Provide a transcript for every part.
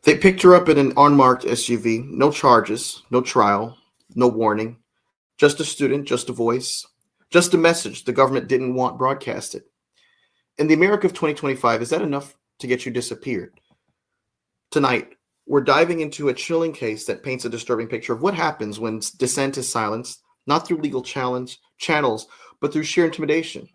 They picked her up in an unmarked SUV. No charges, no trial, no warning. Just a student, just a voice, just a message the government didn't want broadcasted. In the America of 2025, is that enough to get you disappeared? Tonight, we're diving into a chilling case that paints a disturbing picture of what happens when dissent is silenced, not through legal channels, but through sheer intimidation.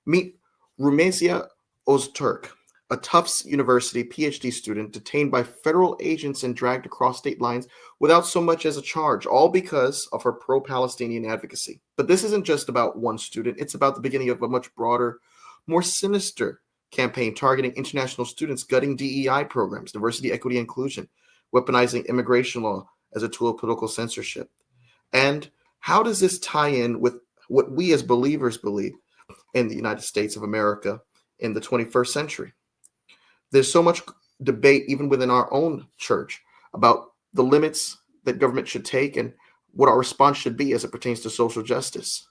Meet Rumeysa Ozturk, a Tufts University PhD student detained by federal agents and dragged across state lines without so much as a charge, all because of her pro-Palestinian advocacy. But this isn't just about one student. It's about the beginning of a much broader, more sinister campaign targeting international students, gutting DEI programs, diversity, equity, inclusion, weaponizing immigration law as a tool of political censorship. And how does this tie in with what we as believers believe in the United States of America in the 21st century? There's so much debate, even within our own church, about the limits that government should take and what our response should be as it pertains to social justice.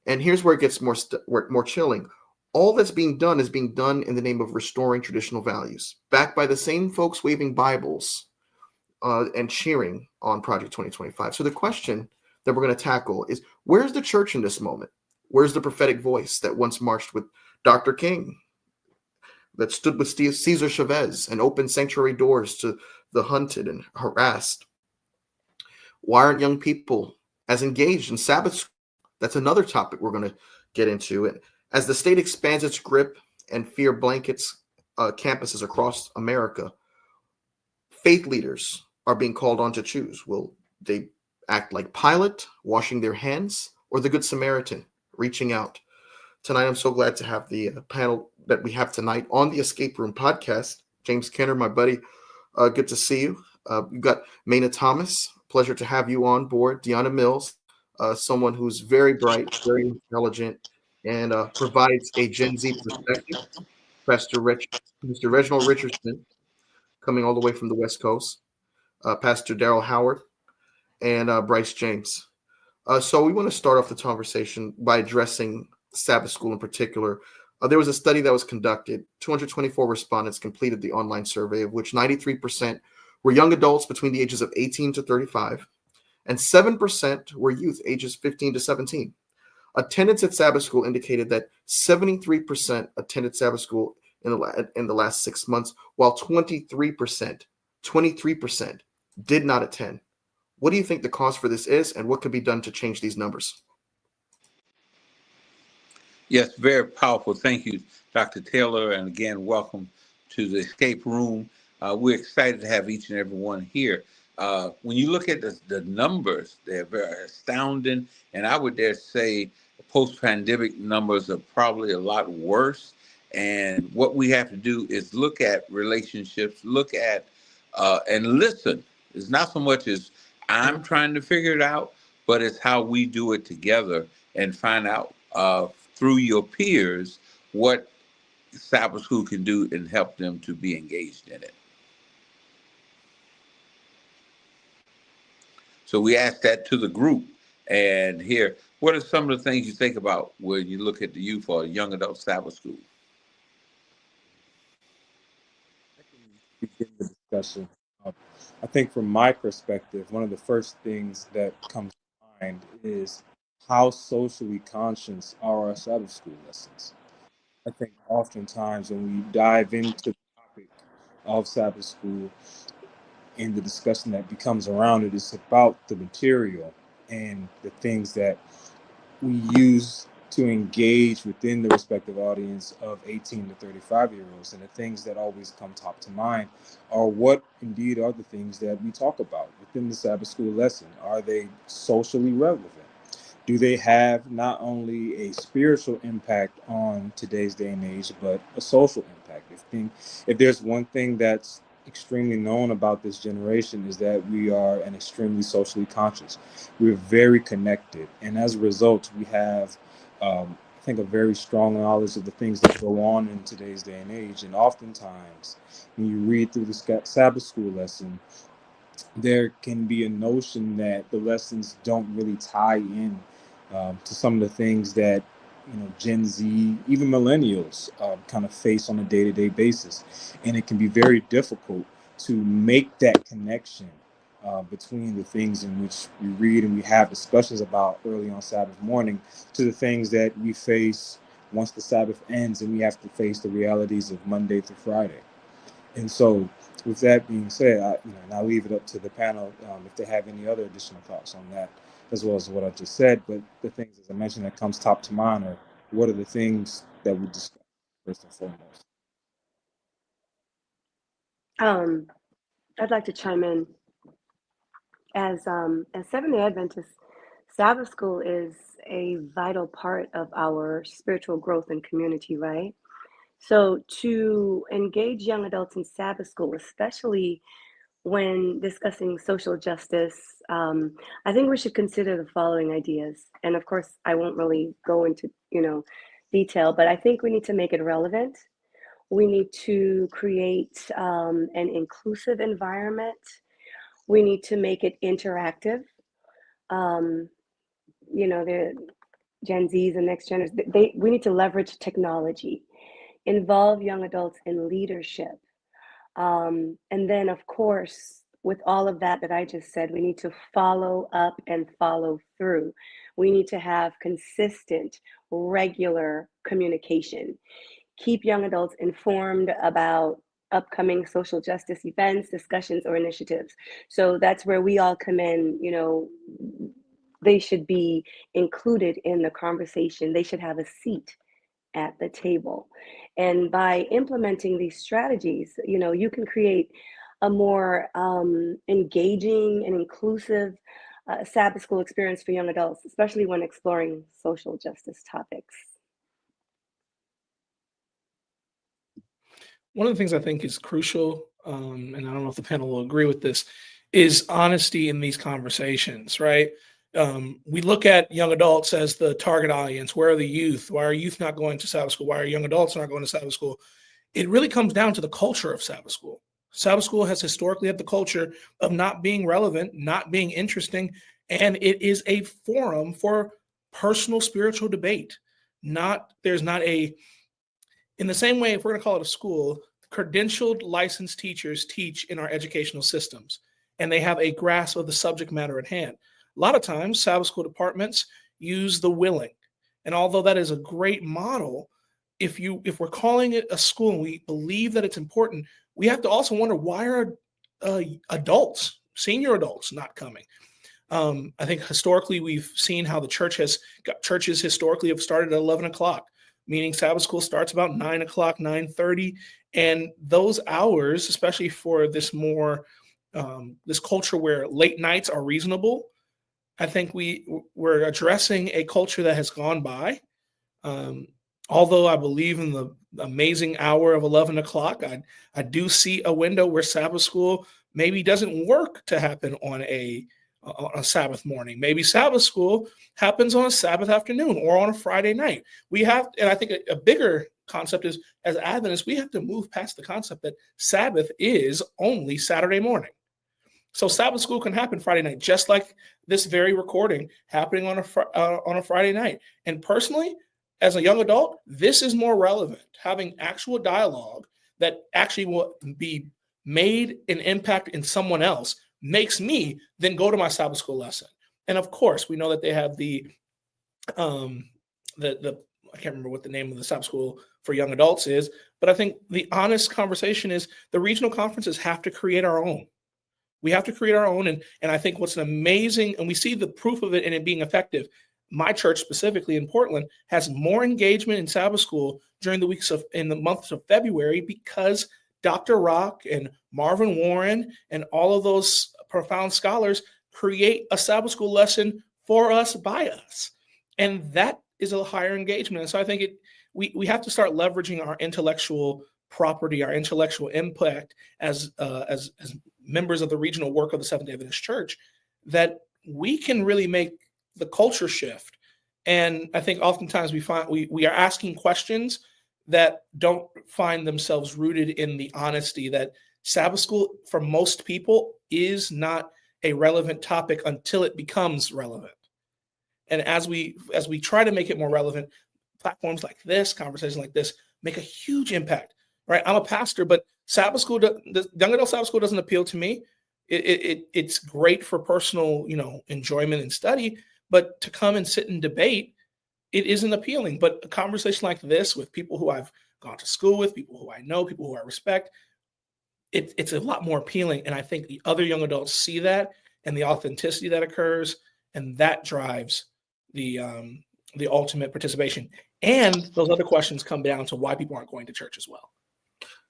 And here's where it gets more chilling. All that's being done is being done in the name of restoring traditional values, backed by the same folks waving Bibles and cheering on Project 2025. So the question that we're going to tackle is, where's the church in this moment? Where's the prophetic voice that once marched with Dr. King, that stood with Cesar Chavez and opened sanctuary doors to the hunted and harassed? Why aren't young people as engaged in Sabbath school? That's another topic we're going to get into. And as the state expands its grip and fear blankets campuses across America, faith leaders are being called on to choose. Will they act like Pilate, washing their hands, or the Good Samaritan, reaching out? Tonight, I'm so glad to have the panel that we have tonight on the Escape Room podcast. James Kenner, my buddy, good to see you. You've got Maina Thomas. Pleasure to have you on board. Deanna Mills, someone who's very bright, very intelligent, and provides a Gen Z perspective. Mr. Reginald Richardson, coming all the way from the West Coast. Pastor Daryl Howard, and Bryce James. So we want to start off the conversation by addressing Sabbath school in particular. There was a study that was conducted. 224 respondents completed the online survey, of which 93% were young adults between the ages of 18 to 35, and 7% were youth ages 15 to 17. Attendance at Sabbath school indicated that 73% attended Sabbath school in the last 6 months, while 23% did not attend. What do you think the cause for this is, and what could be done to change these numbers? Yes, very powerful. Thank you, Dr. Taylor. And again, welcome to the Escape Room. We're excited to have each and every one here. When you look at the numbers, they're very astounding. And I would dare say the post-pandemic numbers are probably a lot worse. And what we have to do is look at relationships, look at and listen. It's not so much as I'm trying to figure it out, but it's how we do it together and find out through your peers what Sabbath school can do and help them to be engaged in it. So we asked that to the group. And here, what are some of the things you think about when you look at the youth or young adult Sabbath school? I can begin the discussion. I think from my perspective, one of the first things that comes to mind is how socially conscious are our Sabbath school lessons. I think oftentimes when we dive into the topic of Sabbath school and the discussion that becomes around it, it's about the material and the things that we use to engage within the respective audience of 18 to 35-year-olds. And the things that always come top to mind are what indeed are the things that we talk about within the Sabbath school lesson. Are they socially relevant? Do they have not only a spiritual impact on today's day and age, but a social impact? If there's one thing that's extremely known about this generation is that we are an extremely socially conscious. We're very connected. And as a result, we have think, a very strong knowledge of the things that go on in today's day and age. And oftentimes, when you read through the Sabbath school lesson, there can be a notion that the lessons don't really tie in to some of the things that Gen Z, even millennials, kind of face on a day-to-day basis, and it can be very difficult to make that connection between the things in which we read and we have discussions about early on Sabbath morning to the things that we face once the Sabbath ends and we have to face the realities of Monday through Friday. And so, with that being said, I'll leave it up to the panel if they have any other additional thoughts on that, as well as what I just said. But the things, as I mentioned, that comes top to mind are what are the things that we discuss first and foremost. I'd like to chime in. As Seventh-day Adventists, Sabbath school is a vital part of our spiritual growth and community, right? So to engage young adults in Sabbath school, especially when discussing social justice, I think we should consider the following ideas. And of course, I won't really go into, detail, but I think we need to make it relevant. We need to create an inclusive environment. We need to make it interactive. The Gen Zs and next geners, we need to leverage technology, involve young adults in leadership. And then, of course, with all of that I just said, we need to follow up and follow through. We need to have consistent, regular communication. Keep young adults informed about upcoming social justice events, discussions, or initiatives. So that's where we all come in. They should be included in the conversation. They should have a seat at the table. And by implementing these strategies, you can create a more engaging and inclusive Sabbath school experience for young adults, especially when exploring social justice topics. One of the things I think is crucial, and I don't know if the panel will agree with this, is honesty in these conversations, right? We look at young adults as the target audience. Where are the youth? Why are youth not going to Sabbath school? Why are young adults not going to Sabbath school? It really comes down to the culture of Sabbath school. Sabbath school has historically had the culture of not being relevant, not being interesting, and it is a forum for personal spiritual debate. There's not a, in the same way, if we're going to call it a school, credentialed licensed teachers teach in our educational systems, and they have a grasp of the subject matter at hand. A lot of times, Sabbath school departments use the willing. And although that is a great model, if we're calling it a school and we believe that it's important, we have to also wonder, why are adults, senior adults, not coming? I think historically we've seen how the churches historically have started at 11 o'clock, meaning Sabbath school starts about 9 o'clock, 9:30. And those hours, especially for this this culture where late nights are reasonable, I think we're addressing a culture that has gone by. Although I believe in the amazing hour of 11 o'clock, I do see a window where Sabbath school maybe doesn't work to happen on a Sabbath morning. Maybe Sabbath school happens on a Sabbath afternoon or on a Friday night. And I think a bigger concept is, as Adventists, we have to move past the concept that Sabbath is only Saturday morning. So Sabbath school can happen Friday night, just like this very recording happening on a Friday night. And personally, as a young adult, this is more relevant. Having actual dialogue that actually will be made an impact in someone else makes me then go to my Sabbath school lesson. And of course, we know that they have the I can't remember what the name of the Sabbath school for young adults is, but I think the honest conversation is the regional conferences have to create our own. We have to create our own. And I think what's an amazing, and we see the proof of it and it being effective. My church, specifically in Portland, has more engagement in Sabbath school during in the months of February because Dr. Rock and Marvin Warren and all of those profound scholars create a Sabbath school lesson for us, by us. And that is a higher engagement. And so I think we have to start leveraging our intellectual property, our intellectual impact as members of the regional work of the Seventh-day Adventist Church, that we can really make the culture shift And I think oftentimes we are asking questions that don't find themselves rooted in the honesty that Sabbath school for most people is not a relevant topic until it becomes relevant. And as we try to make it more relevant, platforms like this, conversations like this, make a huge impact. Right? I'm a pastor, but Sabbath school, the young adult Sabbath school doesn't appeal to me. It's great for personal, enjoyment and study, but to come and sit and debate, it isn't appealing. But a conversation like this with people who I've gone to school with, people who I know, people who I respect, it's a lot more appealing. And I think the other young adults see that and the authenticity that occurs, and that drives the ultimate participation. And those other questions come down to why people aren't going to church as well.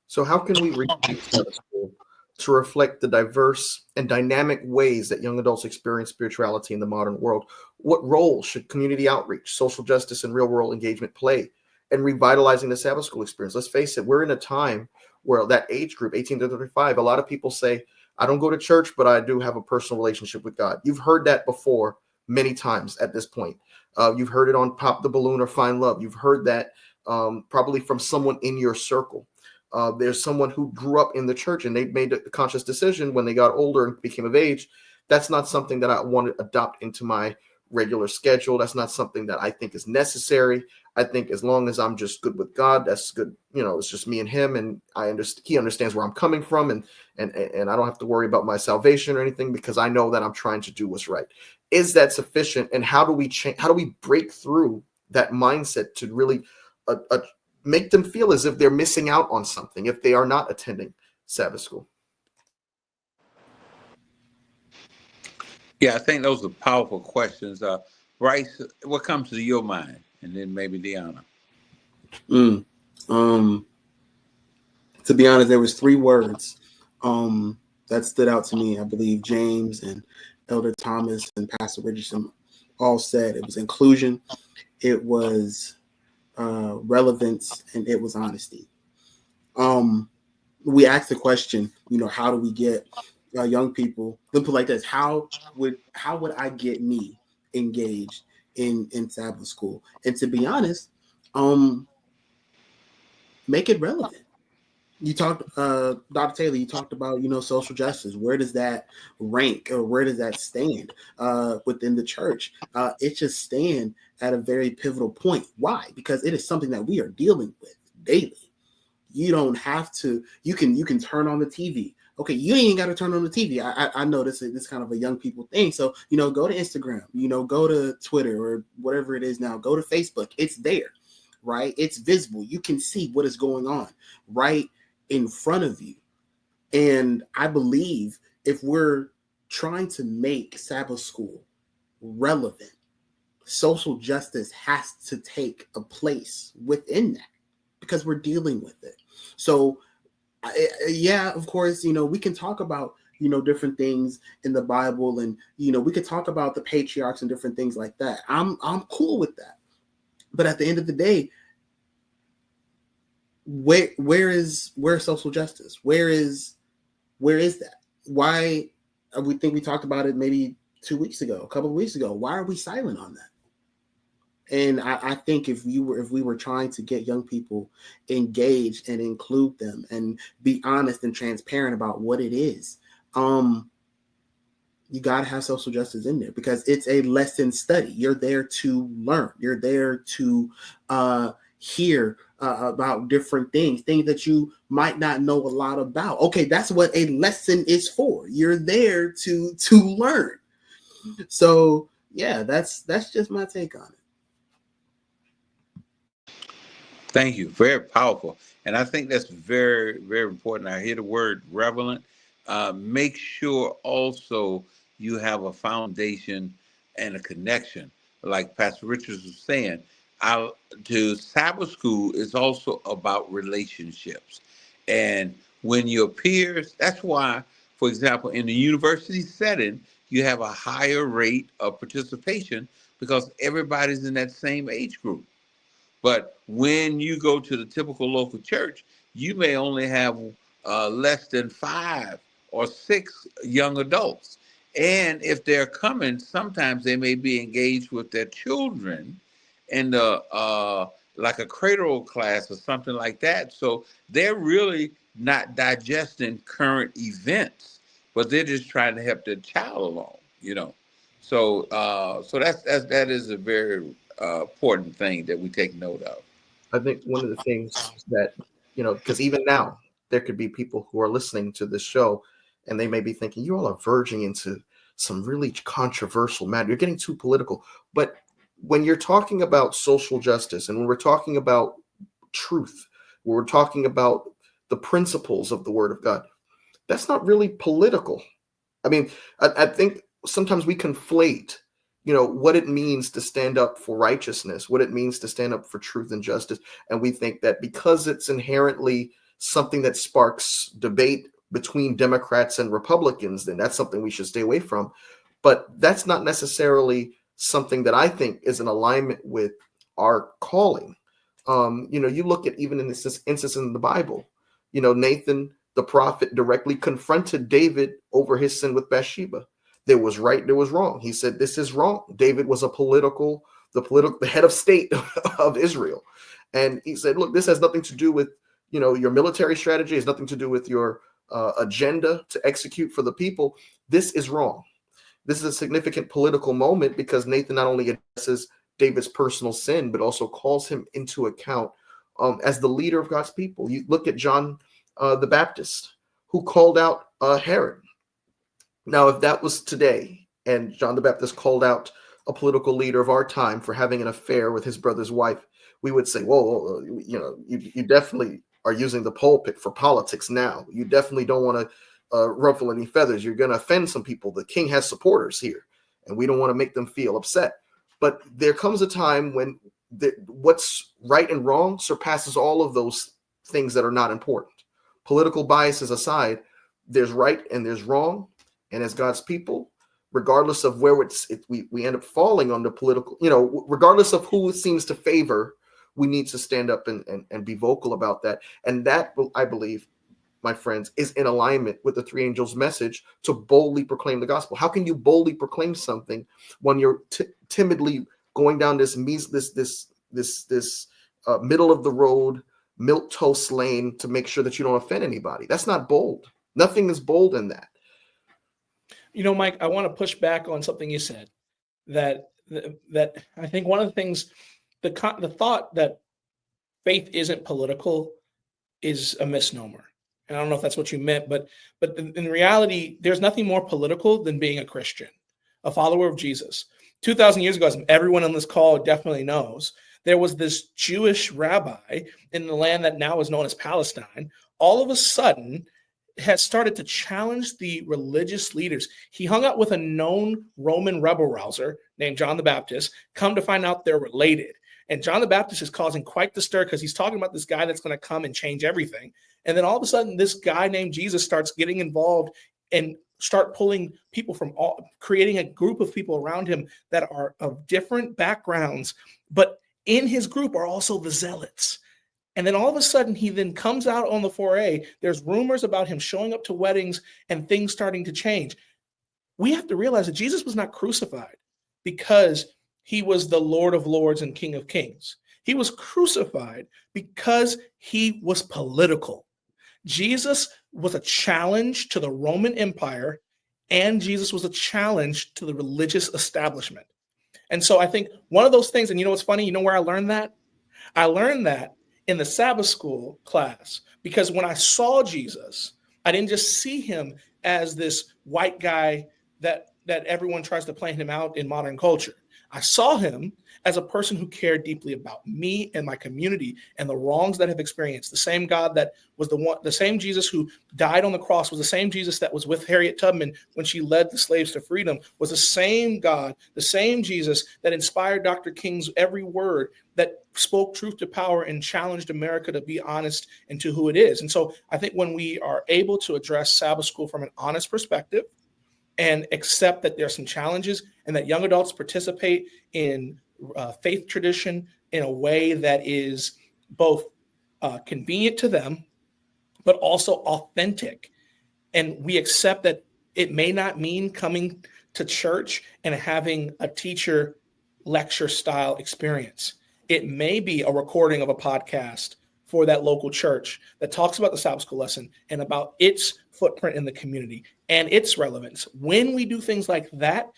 So how can we reshape Sabbath school to reflect the diverse and dynamic ways that young adults experience spirituality in the modern world? What role should community outreach, social justice, and real-world engagement play in revitalizing the Sabbath school experience? Let's face it, we're in a time where that age group, 18 to 35, a lot of people say, I don't go to church, but I do have a personal relationship with God. You've heard that before many times at this point. You've heard it on Pop the Balloon or Find Love. You've heard that probably from someone in your circle. There's someone who grew up in the church and they made a conscious decision when they got older and became of age. That's not something that I want to adopt into my regular schedule. That's not something that I think is necessary. I think as long as I'm just good with God, that's good. It's just me and him, and he understands where I'm coming from, and I don't have to worry about my salvation or anything because I know that I'm trying to do what's right. Is that sufficient? And how do we change? How do we break through that mindset to really make them feel as if they're missing out on something if they are not attending Sabbath school? Yeah, I think those are powerful questions. Bryce, what comes to your mind? And then maybe Deanna. To be honest, there was 3 words that stood out to me. I believe James and Elder Thomas and Pastor Richardson all said it was inclusion, it was relevance, and it was honesty. We asked the question, how do we get young people? Let me put it like this: how would I get me engaged in Sabbath school? And to be honest, make it relevant. You talked, Dr. Taylor, you talked about, social justice. Where does that rank, or where does that stand within the church? It should stand at a very pivotal point. Why? Because it is something that we are dealing with daily. You don't have to, you can turn on the TV. Okay, you ain't got to turn on the TV. I know this is kind of a young people thing. So, go to Instagram, go to Twitter or whatever it is now, go to Facebook. It's there, right? It's visible. You can see what is going on right in front of you. And I believe if we're trying to make Sabbath school relevant, social justice has to take a place within that because we're dealing with it. So yeah, of course, we can talk about, different things in the Bible, and, we could talk about the patriarchs and different things like that. I'm cool with that. But at the end of the day, where's social justice? Where is that? Why? We think we talked about it maybe 2 weeks ago, a couple of weeks ago. Why are we silent on that? And I think if we were trying to get young people engaged and include them and be honest and transparent about what it is, you got to have social justice in there because it's a lesson study. You're there to learn. You're there to hear about different things that you might not know a lot about. Okay, that's what a lesson is for. You're there to learn. So yeah, that's just my take on it. Thank you. Very powerful. And I think that's very, very important. I hear the word relevant. Make sure also you have a foundation and a connection. Like Pastor Richards was saying, to Sabbath school is also about relationships. And when your peers, that's why, for example, in the university setting, you have a higher rate of participation because everybody's in that same age group. But when you go to the typical local church, you may only have less than 5 or 6 young adults. And if they're coming, sometimes they may be engaged with their children in the like a cradle class or something like that. So they're really not digesting current events, but they're just trying to help their child along, you know. So so that is a very important thing that we take note of. I think one of the things that, because even now there could be people who are listening to this show and they may be thinking, you all are verging into some really controversial matter. You're getting too political. But when you're talking about social justice and when we're talking about truth, when we're talking about the principles of the Word of God, that's not really political. I mean, I think sometimes we conflate, what it means to stand up for righteousness, what it means to stand up for truth and justice. And we think that because it's inherently something that sparks debate between Democrats and Republicans, then that's something we should stay away from. But that's not necessarily something that I think is in alignment with our calling. You look at even in this instance in the Bible, Nathan, the prophet, directly confronted David over his sin with Bathsheba. There was right, there was wrong. He said, this is wrong. David was the head of state of Israel. And he said, look, this has nothing to do with, your military strategy. It has nothing to do with your agenda to execute for the people. This is wrong. This is a significant political moment because Nathan not only addresses David's personal sin, but also calls him into account as the leader of God's people. You look at John the Baptist, who called out Herod. Now, if that was today, and John the Baptist called out a political leader of our time for having an affair with his brother's wife, we would say, whoa, you definitely are using the pulpit for politics now. You definitely don't want to ruffle any feathers. You're going to offend some people. The king has supporters here, and we don't want to make them feel upset. But there comes a time when what's right and wrong surpasses all of those things that are not important. Political biases aside, there's right and there's wrong. And as God's people, regardless of where we end up falling on the political, regardless of who it seems to favor, we need to stand up and be vocal about that. And that, I believe, my friends, is in alignment with the three angels' message to boldly proclaim the gospel. How can you boldly proclaim something when you're timidly going down this middle of the road, milquetoast lane to make sure that you don't offend anybody? That's not bold. Nothing is bold in that. Mike, I want to push back on something you said, that I think one of the things, the thought that faith isn't political is a misnomer. And I don't know if that's what you meant, but in reality, there's nothing more political than being a Christian, a follower of Jesus. 2,000 years ago, as everyone on this call definitely knows, there was this Jewish rabbi in the land that now is known as Palestine. All of a sudden, has started to challenge the religious leaders. He hung out with a known Roman rebel rouser named John the Baptist. Come to find out they're related. And John the Baptist is causing quite the stir because he's talking about this guy that's going to come and change everything. And then all of a sudden, this guy named Jesus starts getting involved and start pulling people from creating a group of people around him that are of different backgrounds. But in his group are also the zealots. And then all of a sudden, he then comes out on the foray. There's rumors about him showing up to weddings and things starting to change. We have to realize that Jesus was not crucified because he was the Lord of Lords and King of Kings. He was crucified because he was political. Jesus was a challenge to the Roman Empire, and Jesus was a challenge to the religious establishment. And so I think one of those things, and what's funny? You know where I learned that? I learned that in the Sabbath school class, because when I saw Jesus, I didn't just see him as this white guy that everyone tries to play him out in modern culture. I saw him as a person who cared deeply about me and my community and the wrongs that I've experienced. The same God that was the same Jesus who died on the cross was the same Jesus that was with Harriet Tubman when she led the slaves to freedom, was the same God, the same Jesus that inspired Dr. King's every word, that spoke truth to power and challenged America to be honest and to who it is. And so I think when we are able to address Sabbath school from an honest perspective and accept that there are some challenges and that young adults participate in faith tradition in a way that is both convenient to them, but also authentic. And we accept that it may not mean coming to church and having a teacher lecture style experience. It may be a recording of a podcast for that local church that talks about the Sabbath school lesson and about its footprint in the community and its relevance. When we do things like that,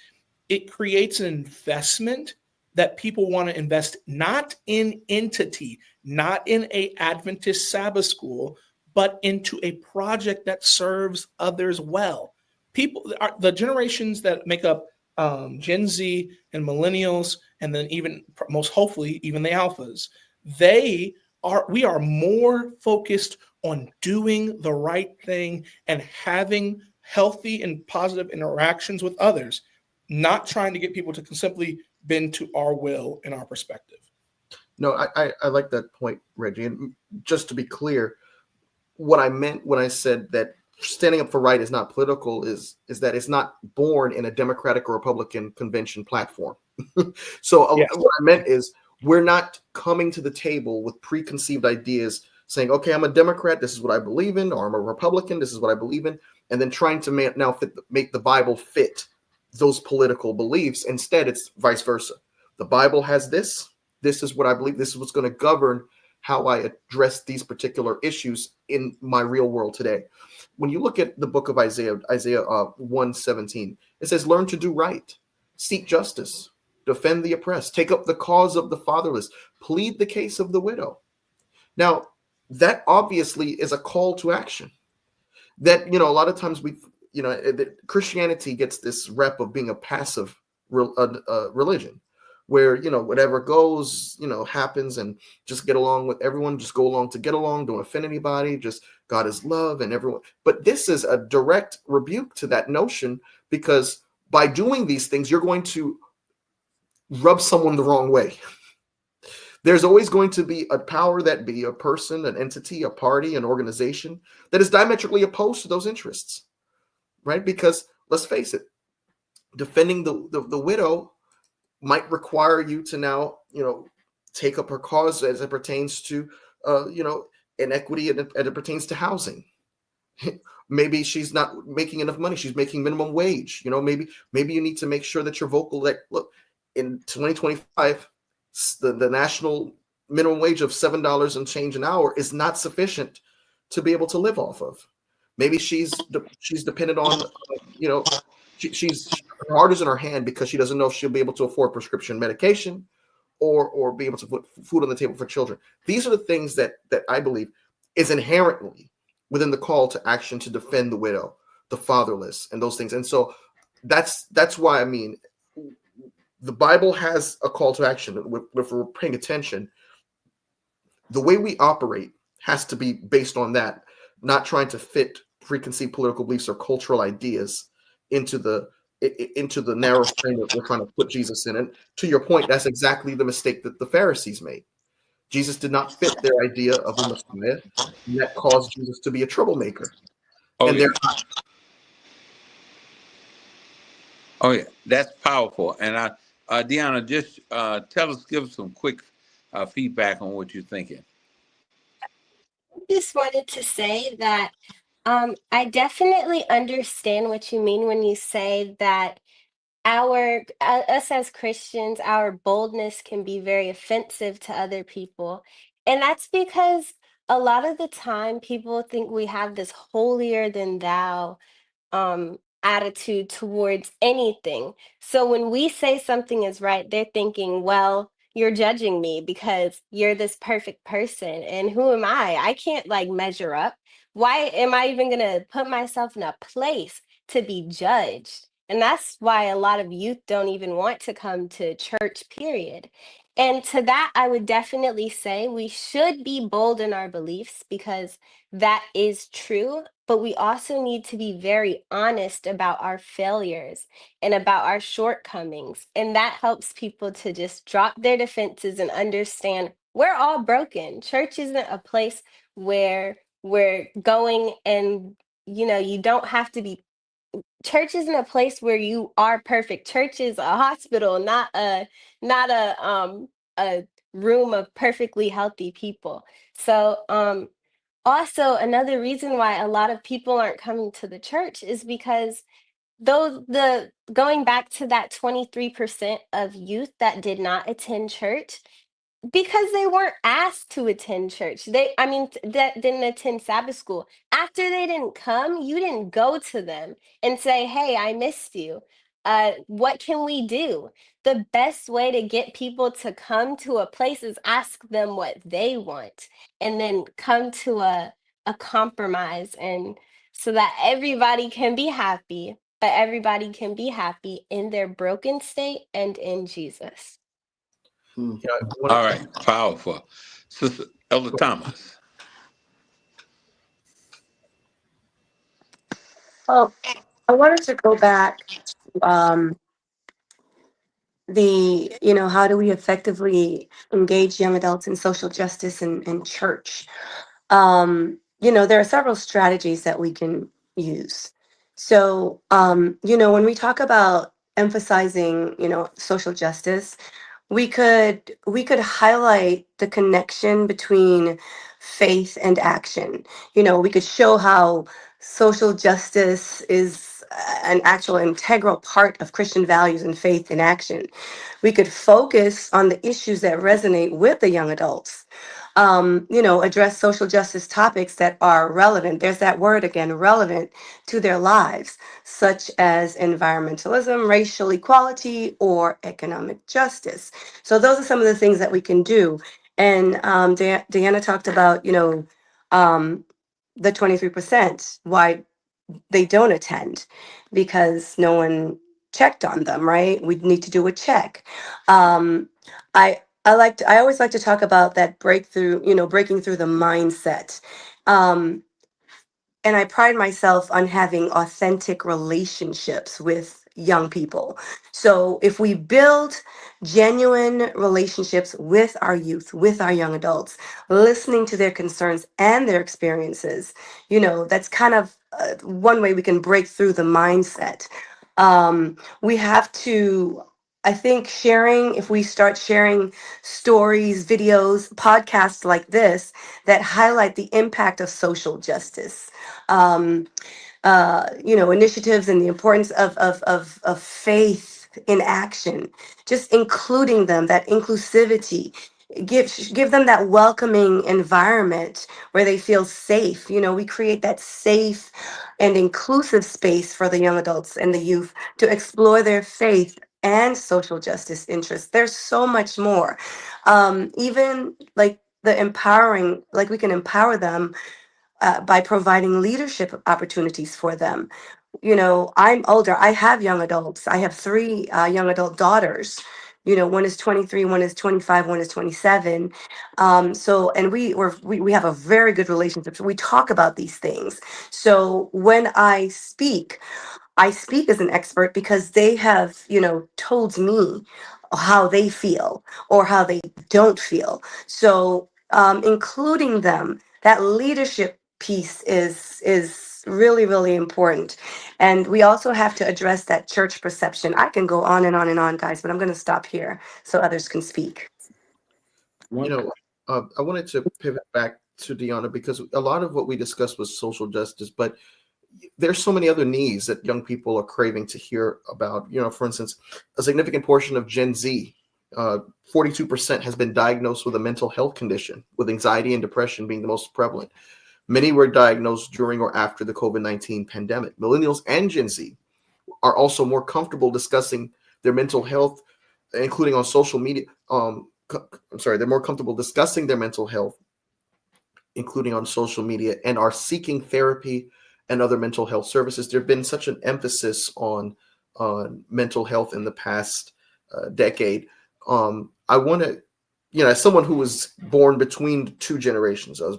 it creates an investment that people want to invest not in entity, not in a Adventist Sabbath school, but into a project that serves others well. People, the generations that make up Gen Z and millennials, and then even most hopefully even the alphas, we are more focused on doing the right thing and having healthy and positive interactions with others, not trying to get people to simply bend to our will and our perspective. No, I like that point, Reggie. And just to be clear, what I meant when I said that standing up for right is not political is that it's not born in a Democratic or Republican convention platform. So Yes. What I meant is we're not coming to the table with preconceived ideas saying, okay, I'm a Democrat, this is what I believe in, or I'm a Republican, this is what I believe in, and then trying to make the Bible fit those political beliefs. Instead, it's vice versa. The Bible has this. This is what I believe. This is what's going to govern how I address these particular issues in my real world today. When you look at the book of Isaiah 1:17, it says, learn to do right, seek justice, defend the oppressed, take up the cause of the fatherless, plead the case of the widow. Now, that obviously is a call to action. That, a lot of times Christianity gets this rep of being a passive religion, where, whatever goes, happens, and just get along with everyone, just go along to get along, don't offend anybody, just God is love and everyone. But this is a direct rebuke to that notion, because by doing these things, you're going to rub someone the wrong way. There's always going to be a power that be, a person, an entity, a party, an organization that is diametrically opposed to those interests, right? Because let's face it, defending the widow might require you to now, take up her cause as it pertains to, inequity and it pertains to housing. Maybe she's not making enough money. She's making minimum wage. Maybe you need to make sure that you're vocal. That look, in 2025, the national minimum wage of $7 and change an hour is not sufficient to be able to live off of. Maybe she's dependent on, she's her heart is in her hand because she doesn't know if she'll be able to afford prescription medication or be able to put food on the table for children. These are the things that I believe is inherently within the call to action to defend the widow, the fatherless, and those things. And so that's why, I mean, the Bible has a call to action. If we're paying attention, the way we operate has to be based on that, not trying to fit preconceived political beliefs or cultural ideas into the narrow frame that we're trying to put Jesus in. And to your point, that's exactly the mistake that the Pharisees made. Jesus did not fit their idea of a Messiah, and that caused Jesus to be a troublemaker. Oh, and yeah. Oh, yeah, that's powerful. And Deanna, just give us some quick feedback on what you're thinking. Just wanted to say that I definitely understand what you mean when you say that us as Christians, our boldness can be very offensive to other people. And that's because a lot of the time people think we have this holier than thou attitude towards anything. So when we say something is right, they're thinking, well, you're judging me because you're this perfect person. And who am I? I can't like measure up. Why am I even going to put myself in a place to be judged? And that's why a lot of youth don't even want to come to church, period. And to that, I would definitely say we should be bold in our beliefs because that is true. But we also need to be very honest about our failures and about our shortcomings. And that helps people to just drop their defenses and understand we're all broken. Church isn't a place where we're going and, you don't have to be. Church isn't a place where you are perfect. Church is a hospital, not a room of perfectly healthy people. So also another reason why a lot of people aren't coming to the church is because the going back to that 23% of youth that did not attend church, because they weren't asked to attend church. That didn't attend Sabbath school. After they didn't come, you didn't go to them and say, "Hey, I missed you. What can we do?" The best way to get people to come to a place is ask them what they want, and then come to a compromise, and so that everybody can be happy, but everybody can be happy in their broken state and in Jesus. Hmm. Yeah, All right, powerful. Sister Elder Thomas. Oh, I wanted to go back to how do we effectively engage young adults in social justice and church? There are several strategies that we can use. So, when we talk about emphasizing, social justice, we could highlight the connection between faith and action. We could show how social justice is an actual integral part of Christian values and faith in action. We could focus on the issues that resonate with the young adults. Address social justice topics that are relevant. There's that word again, relevant to their lives, such as environmentalism, racial equality, or economic justice. So those are some of the things that we can do. And Deanna talked about, the 23%, why they don't attend, because no one checked on them, right? We need to do a check. Um, I always like to talk about that breakthrough, breaking through the mindset. Um, and I pride myself on having authentic relationships with young people. So if we build genuine relationships with our youth, with our young adults, listening to their concerns and their experiences, that's kind of one way we can break through the mindset. We have to, I think, if we start sharing stories, videos, podcasts like this that highlight the impact of social justice, um, initiatives and the importance of faith in action, just including them, that inclusivity, give them that welcoming environment where they feel safe. We create that safe and inclusive space for the young adults and the youth to explore their faith and social justice interests. There's so much more. Even like the empowering, like we can empower them by providing leadership opportunities for them. I'm older. I have young adults. I have three young adult daughters. One is 23, one is 25, one is 27. And we have a very good relationship. So we talk about these things. So when I speak as an expert because they have, told me how they feel or how they don't feel. So including them, that leadership piece is really, really important. And we also have to address that church perception. I can go on and on and on, guys, but I'm going to stop here so others can speak. You know, I wanted to pivot back to Deanna because a lot of what we discussed was social justice, but there's so many other needs that young people are craving to hear about. For instance, a significant portion of Gen Z, 42% has been diagnosed with a mental health condition, with anxiety and depression being the most prevalent. Many were diagnosed during or after the COVID-19 pandemic. Millennials and Gen Z are also more comfortable discussing their mental health, including on social media. They're more comfortable discussing their mental health, including on social media, and are seeking therapy and other mental health services. There's been such an emphasis on mental health in the past decade. I want to, as someone who was born between two generations, I was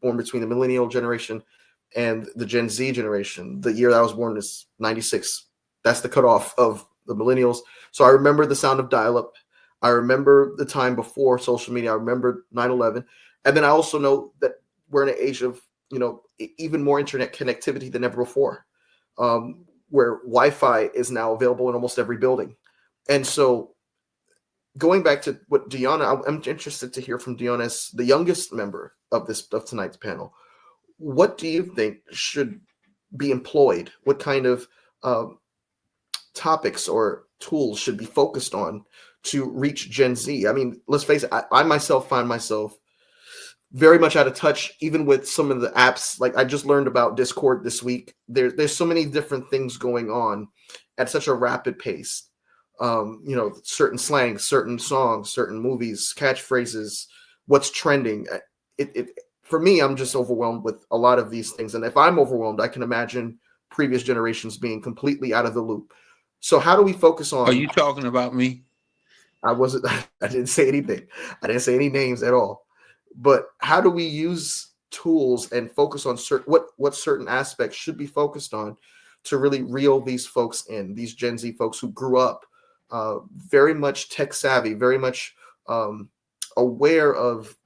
born between the millennial generation and the Gen Z generation. The year that I was born is 96. That's the cutoff of the millennials. So I remember the sound of dial-up. I remember the time before social media. I remember 9/11. And then I also know that we're in an age of, even more internet connectivity than ever before, where Wi-Fi is now available in almost every building. And so going back to what Deanna, I'm interested to hear from Deanna as the youngest member of tonight's panel. What do you think should be employed? What kind of uh, topics or tools should be focused on to reach Gen Z. I mean, let's face it, I myself find myself very much out of touch, even with some of the apps. Like I just learned about Discord this week. There's so many different things going on at such a rapid pace. You know, certain slang, certain songs, certain movies, catchphrases, what's trending. It for me, I'm just overwhelmed with a lot of these things. And if I'm overwhelmed, I can imagine previous generations being completely out of the loop. So how do we focus Are on? you talking about me? I wasn't. I didn't say anything. I didn't say any names at all. But how do we use tools and focus on what certain aspects should be focused on to really reel these folks in, these Gen Z folks who grew up very much tech savvy, very much aware of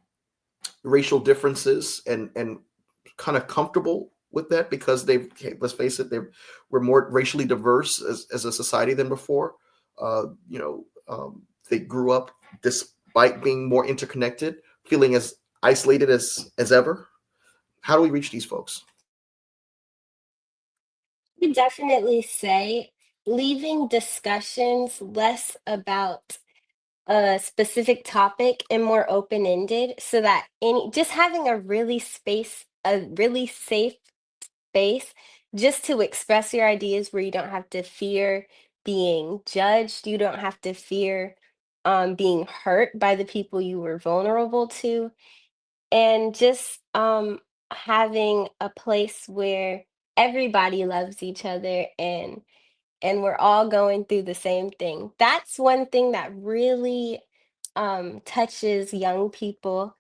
racial differences and kind of comfortable with that because let's face it, we're more racially diverse as a society than before. You know, they grew up despite being more interconnected, feeling as isolated as ever. How do we reach these folks? I would definitely say leaving discussions less about a specific topic and more open-ended so that any just having a really safe space just to express your ideas where you don't have to fear being judged, you don't have to fear being hurt by the people you were vulnerable to, and just having a place where everybody loves each other and we're all going through the same thing. That's one thing that really touches young people,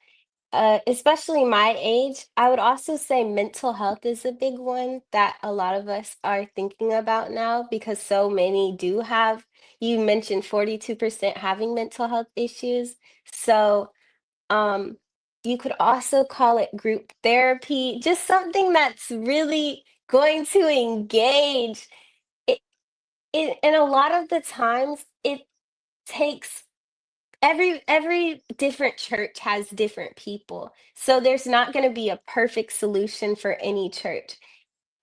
especially my age. I would also say mental health is a big one that a lot of us are thinking about now because so many do have. You mentioned 42% having mental health issues. So, um, you could also call it group therapy, just something that's really going to engage. It, and a lot of the times, it takes every different church has different people. So there's not going to be a perfect solution for any church.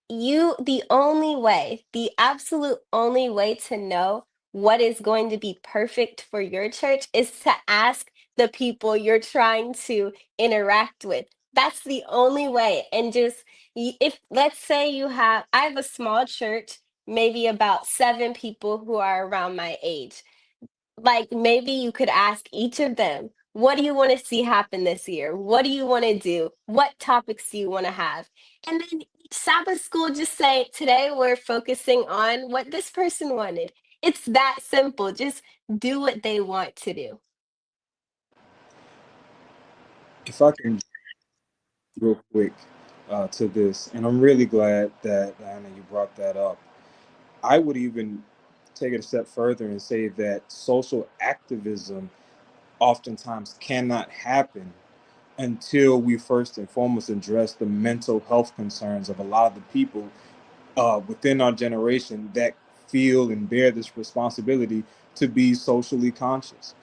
The only way, the absolute only way to know what is going to be perfect for your church is to ask the people you're trying to interact with. That's the only way. And just if let's say I have a small church, maybe about 7 people who are around my age, like maybe you could ask each of them, what do you want to see happen this year? What do you want to do? What topics do you want to have? And then each Sabbath school just say, today we're focusing on what this person wanted. It's that simple. Just do what they want to do. If I can real quick to this, and I'm really glad that Diana you brought that up. I would even take it a step further and say that social activism oftentimes cannot happen until we first and foremost address the mental health concerns of a lot of the people within our generation that feel and bear this responsibility to be socially conscious.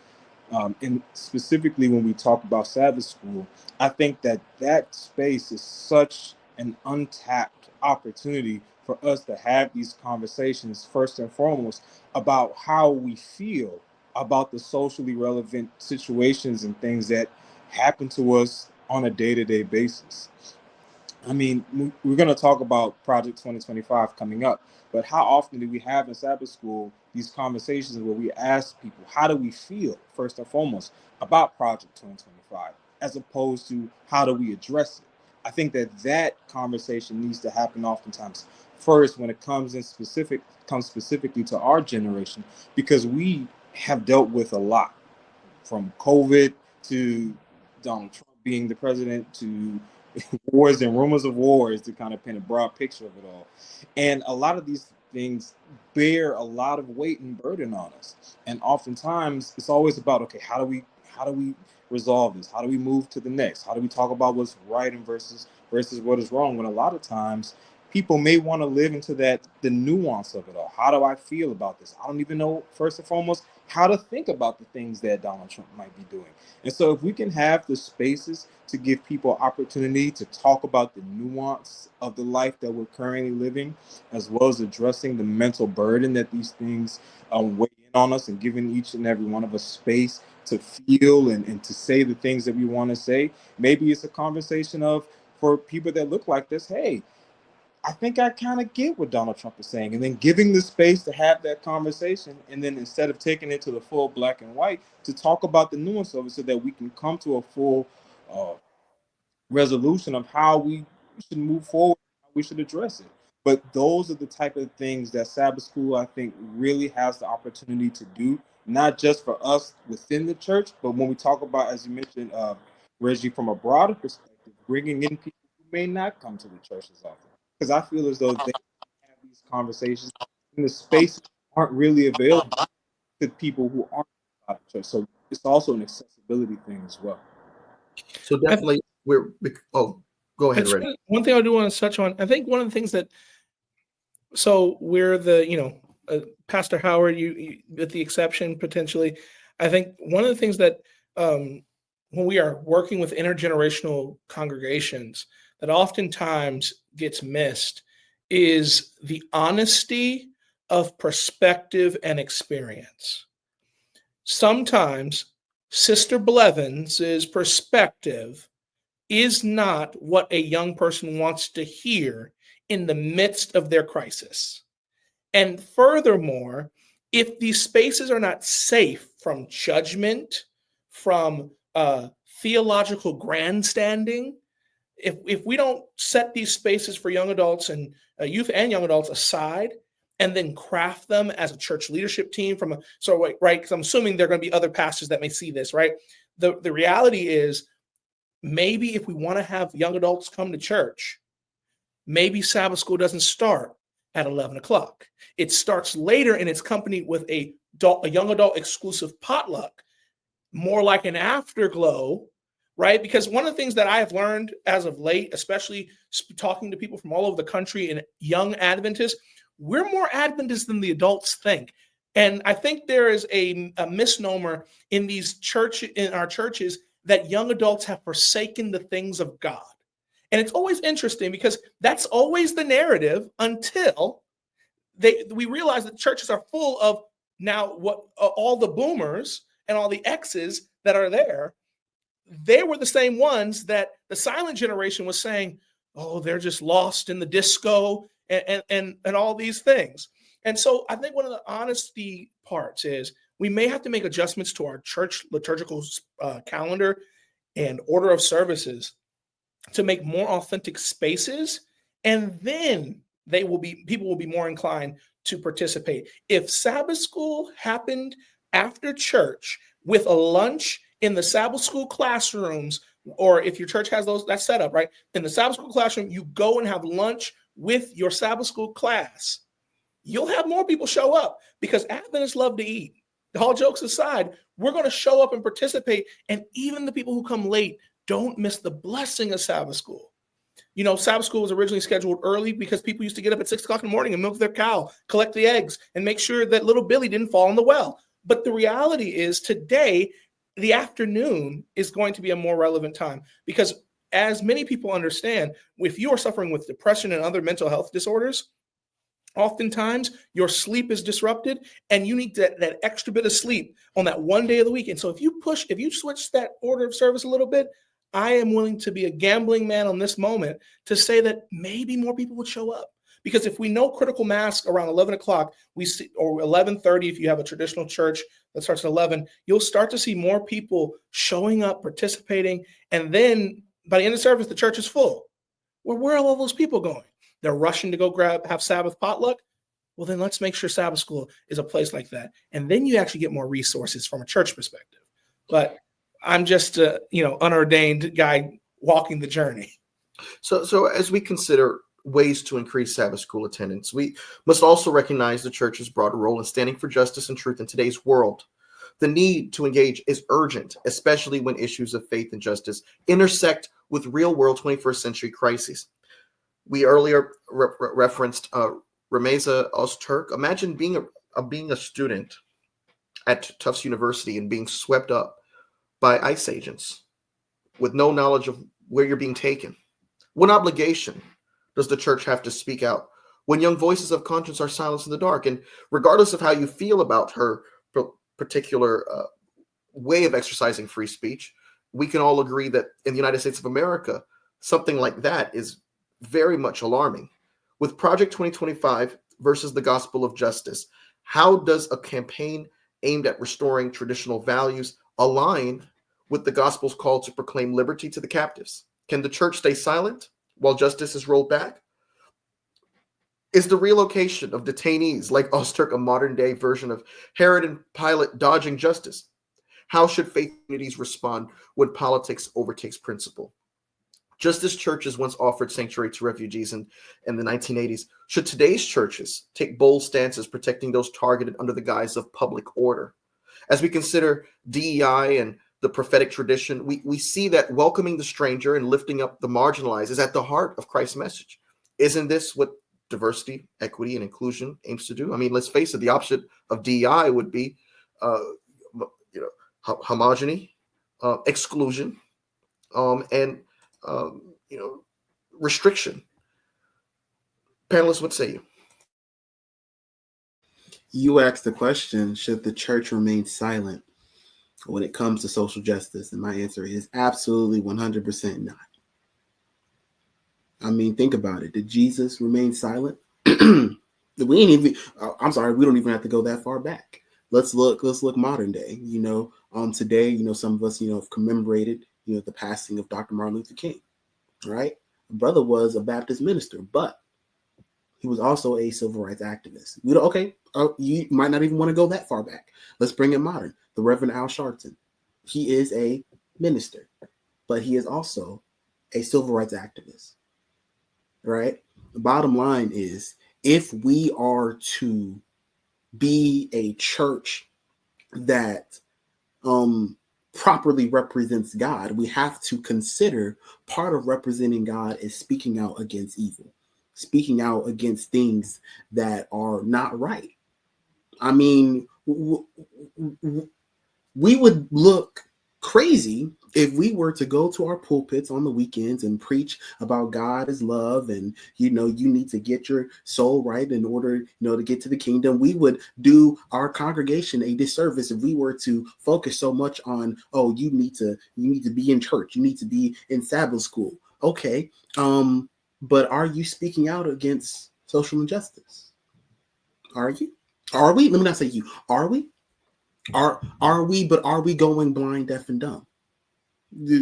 And specifically when we talk about Sabbath school, I think that that space is such an untapped opportunity for us to have these conversations first and foremost about how we feel about the socially relevant situations and things that happen to us on a day-to-day basis. I mean, we're going to talk about Project 2025 coming up, but how often do we have in Sabbath school these conversations where we ask people, how do we feel, first and foremost, about Project 2025, as opposed to how do we address it? I think that that conversation needs to happen oftentimes first when it comes specifically to our generation, because we have dealt with a lot, from COVID to Donald Trump being the president to wars and rumors of wars, to kind of paint a broad picture of it all. And a lot of these things bear a lot of weight and burden on us. And oftentimes it's always about, okay, how do we resolve this? How do we move to the next? How do we talk about what's right and versus what is wrong? When a lot of times people may want to live into the nuance of it all. How do I feel about this? I don't even know, first and foremost, how to think about the things that Donald Trump might be doing. And so if we can have the spaces to give people opportunity to talk about the nuance of the life that we're currently living, as well as addressing the mental burden that these things weigh in on us, and giving each and every one of us space to feel and to say the things that we want to say. Maybe it's a conversation of, for people that look like this, hey, I think I kind of get what Donald Trump is saying, and then giving the space to have that conversation, and then instead of taking it to the full black and white, to talk about the nuance of it, so that we can come to a full resolution of how we should move forward, how we should address it. But those are the type of things that Sabbath School, I think, really has the opportunity to do, not just for us within the church, but when we talk about, as you mentioned, Reggie, from a broader perspective, bringing in people who may not come to the church as often. Because I feel as though they have these conversations, and the spaces aren't really available to people who aren't out of church. So it's also an accessibility thing as well. So definitely, go ahead, Reggie. One thing I do want to touch on, I think one of the things that, so we're the, Pastor Howard, you with the exception potentially, I think one of the things that when we are working with intergenerational congregations that oftentimes gets missed is the honesty of perspective and experience. Sometimes Sister Blevins' perspective is not what a young person wants to hear in the midst of their crisis. And furthermore, if these spaces are not safe from judgment, from theological grandstanding, if we don't set these spaces for young adults and youth and young adults aside, and then craft them as a church leadership team right? Because I'm assuming there are going to be other pastors that may see this, right? The reality is, maybe if we want to have young adults come to church, maybe Sabbath school doesn't start at 11 o'clock. It starts later, and it's accompanied with a young adult exclusive potluck, more like an afterglow, right? Because one of the things that I have learned as of late, especially talking to people from all over the country and young Adventists, we're more Adventists than the adults think. And I think there is a misnomer in our churches that young adults have forsaken the things of God. And it's always interesting because that's always the narrative until we realize that churches are full of now all the boomers and all the X's that are there. They were the same ones that the silent generation was saying, oh, they're just lost in the disco and all these things. And so I think one of the honesty parts is we may have to make adjustments to our church liturgical calendar and order of services to make more authentic spaces, and then people will be more inclined to participate. If Sabbath school happened after church with a lunch in the Sabbath school classrooms, or if your church has that set up, right? In the Sabbath school classroom, you go and have lunch with your Sabbath school class, you'll have more people show up because Adventists love to eat. All jokes aside, we're going to show up and participate. And even the people who come late don't miss the blessing of Sabbath school. Sabbath school was originally scheduled early because people used to get up at 6 o'clock in the morning and milk their cow, collect the eggs, and make sure that little Billy didn't fall in the well. But the reality is today, the afternoon is going to be a more relevant time because, as many people understand, if you are suffering with depression and other mental health disorders, oftentimes your sleep is disrupted and you need that extra bit of sleep on that one day of the week. And so if you switch that order of service a little bit, I am willing to be a gambling man on this moment to say that maybe more people would show up. Because if we know critical mass around 11 o'clock, we see, or 11:30, if you have a traditional church that starts at 11, you'll start to see more people showing up, participating. And then by the end of the service, the church is full. Well, where are all those people going? They're rushing to go have Sabbath potluck. Well, then let's make sure Sabbath school is a place like that. And then you actually get more resources from a church perspective. But I'm just a unordained guy walking the journey. So as we consider ways to increase Sabbath school attendance, we must also recognize the church's broader role in standing for justice and truth in today's world. The need to engage is urgent, especially when issues of faith and justice intersect with real-world 21st century crises. We earlier referenced Rumeysa Ozturk. Imagine being a student at Tufts University and being swept up by ICE agents with no knowledge of where you're being taken. What obligation does the church have to speak out when young voices of conscience are silenced in the dark? And regardless of how you feel about her particular way of exercising free speech, we can all agree that in the United States of America, something like that is very much alarming. With Project 2025 versus the gospel of justice, how does a campaign aimed at restoring traditional values align with the gospel's call to proclaim liberty to the captives? Can the church stay silent while justice is rolled back? Is the relocation of detainees like Ozturk a modern day version of Herod and Pilate dodging justice? How should faith communities respond when politics overtakes principle? Just as churches once offered sanctuary to refugees in the 1980s, should today's churches take bold stances protecting those targeted under the guise of public order? As we consider DEI and the prophetic tradition, we see that welcoming the stranger and lifting up the marginalized is at the heart of Christ's message. Isn't this what diversity, equity, and inclusion aims to do? I mean, let's face it, the opposite of DEI would be homogeny, exclusion, and restriction. Panelists, what say you? You asked the question, should the church remain silent when it comes to social justice? And my answer is absolutely 100% not. I mean, think about it. Did Jesus remain silent? I'm sorry, we don't even have to go that far back. Let's look modern day. Today, some of us, have commemorated, the passing of Dr. Martin Luther King, right? Brother was a Baptist minister, but he was also a civil rights activist. You might not even want to go that far back. Let's bring it modern. The Reverend Al Sharpton. He is a minister, but he is also a civil rights activist, right? The bottom line is, if we are to be a church that properly represents God, we have to consider part of representing God is speaking out against evil, speaking out against things that are not right. I mean, we would look crazy if we were to go to our pulpits on the weekends and preach about God is love and, you need to get your soul right in order, to get to the kingdom. We would do our congregation a disservice if we were to focus so much on, you need to be in church. You need to be in Sabbath school. Okay. But are you speaking out against social injustice? Are you? Are we? Let me not say you. Are we? Are we? But are we going blind, deaf, and dumb?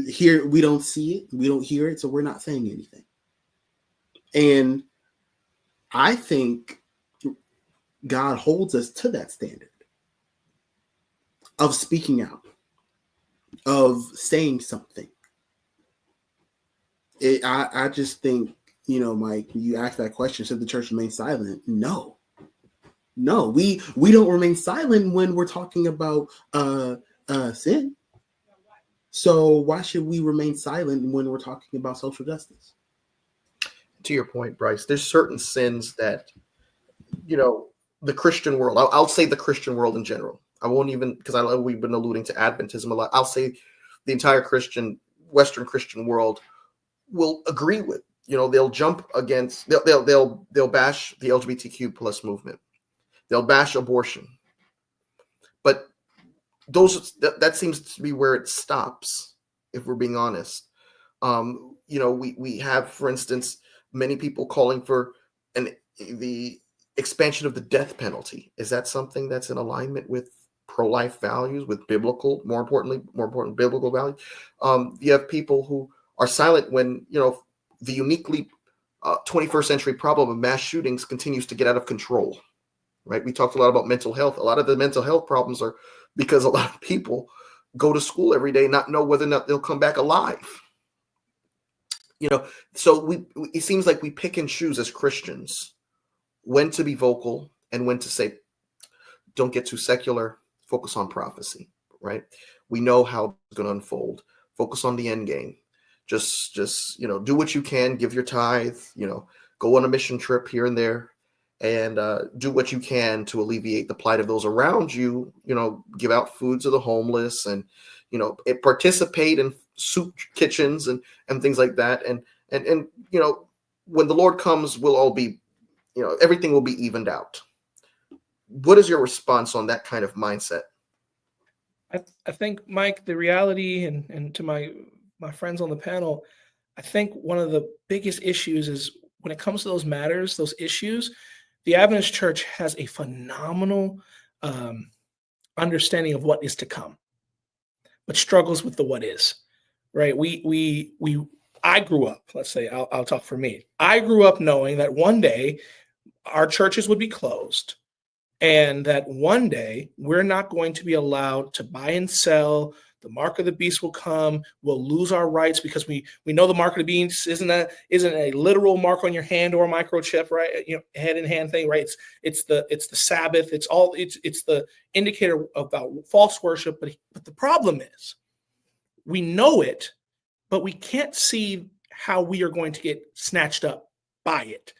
Here, we don't see it, we don't hear it, so we're not saying anything. And I think God holds us to that standard of speaking out, of saying something. I just think, Mike, you asked that question, should the church remain silent? No, we don't remain silent when we're talking about sin. So why should we remain silent when we're talking about social justice? To your point, Bryce, there's certain sins that, the Christian world, I'll say the Christian world in general. I won't even, because I know we've been alluding to Adventism a lot. I'll say the entire Western Christian world will agree with. They'll jump against, they'll bash the LGBTQ plus movement. They'll bash abortion. But that seems to be where it stops, if we're being honest. We have, for instance, many people calling for the expansion of the death penalty. Is that something that's in alignment with pro-life values, with more important biblical values? You have people who are silent when, the uniquely 21st century problem of mass shootings continues to get out of control, right? We talked a lot about mental health. A lot of the mental health problems are because a lot of people go to school every day, not know whether or not they'll come back alive. So it seems like we pick and choose as Christians when to be vocal and when to say, don't get too secular, focus on prophecy, right? We know how it's going to unfold. Focus on the end game. just do what you can, give your tithe, go on a mission trip here and there, and do what you can to alleviate the plight of those around you. Give out food to the homeless, and participate in soup kitchens and things like that. And when the Lord comes, we'll all be, everything will be evened out. What is your response on that kind of mindset? I think, Mike, the reality, and to my friends on the panel, I think one of the biggest issues is when it comes to those matters, those issues, the Adventist Church has a phenomenal understanding of what is to come, but struggles with the what is, right? I grew up, let's say, I'll talk for me. I grew up knowing that one day our churches would be closed, and that one day we're not going to be allowed to buy and sell. The mark of the beast will come. We'll lose our rights because we know the mark of the beast isn't a literal mark on your hand or a microchip, right? Head in hand thing, right? It's the Sabbath. It's the indicator about false worship. But the problem is, we know it, but we can't see how we are going to get snatched up by it.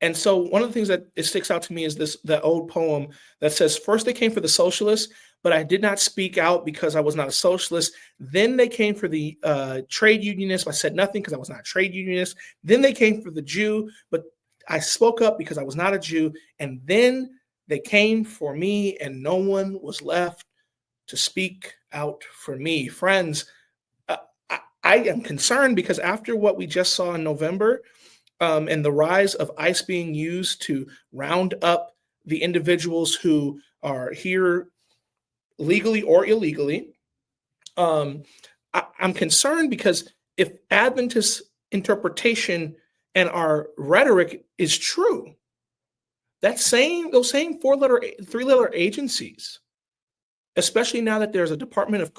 And so one of the things that it sticks out to me is the old poem that says, first they came for the socialists, but I did not speak out because I was not a socialist. Then they came for the trade unionist. I said nothing because I was not a trade unionist. Then they came for the Jew, but I spoke up because I was not a Jew. And then they came for me, and no one was left to speak out for me. Friends, I am concerned because after what we just saw in November, and the rise of ICE being used to round up the individuals who are here legally or illegally, I'm concerned because if Adventist interpretation and our rhetoric is true, those same three-letter agencies, especially now that there's a Department of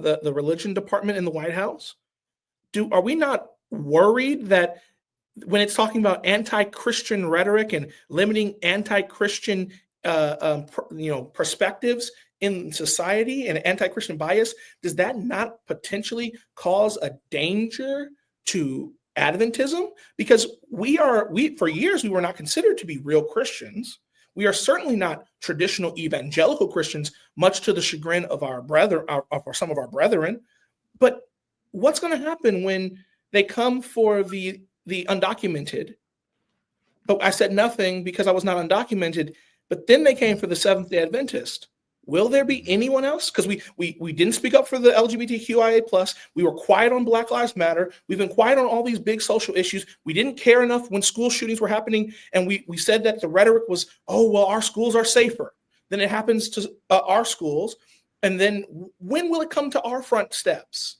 the religion department in the White House, are we not worried that when it's talking about anti-Christian rhetoric and limiting anti-Christian perspectives in society and anti-Christian bias, does that not potentially cause a danger to Adventism? Because for years we were not considered to be real Christians. We are certainly not traditional evangelical Christians, much to the chagrin of some of our brethren. But what's going to happen when they come for the undocumented? But I said nothing because I was not undocumented. But then they came for the Seventh-day Adventist. Will there be anyone else? Because we didn't speak up for the LGBTQIA+. We were quiet on Black Lives Matter. We've been quiet on all these big social issues. We didn't care enough when school shootings were happening, and we said that the rhetoric was, oh, well, our schools are safer. Then it happens to our schools. And then when will it come to our front steps?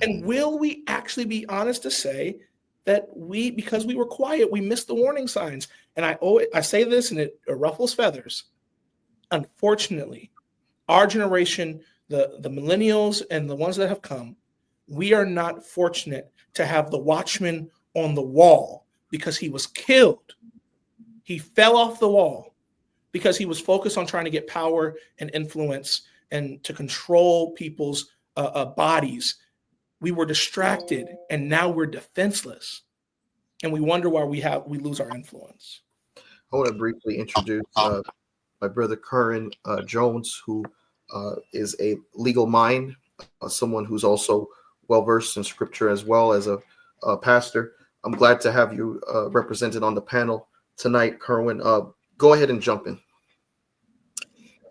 And will we actually be honest to say that because we were quiet, we missed the warning signs? And I say this and it ruffles feathers. Unfortunately, our generation, the millennials and the ones that have come, we are not fortunate to have the watchman on the wall because he was killed. He fell off the wall because he was focused on trying to get power and influence and to control people's bodies. We were distracted, and now we're defenseless, and we wonder why we lose our influence. I want to briefly introduce my brother Curran Jones, who is a legal mind, someone who's also well versed in scripture as well as a pastor. I'm glad to have you represented on the panel tonight, Kerwin. Go ahead and jump in.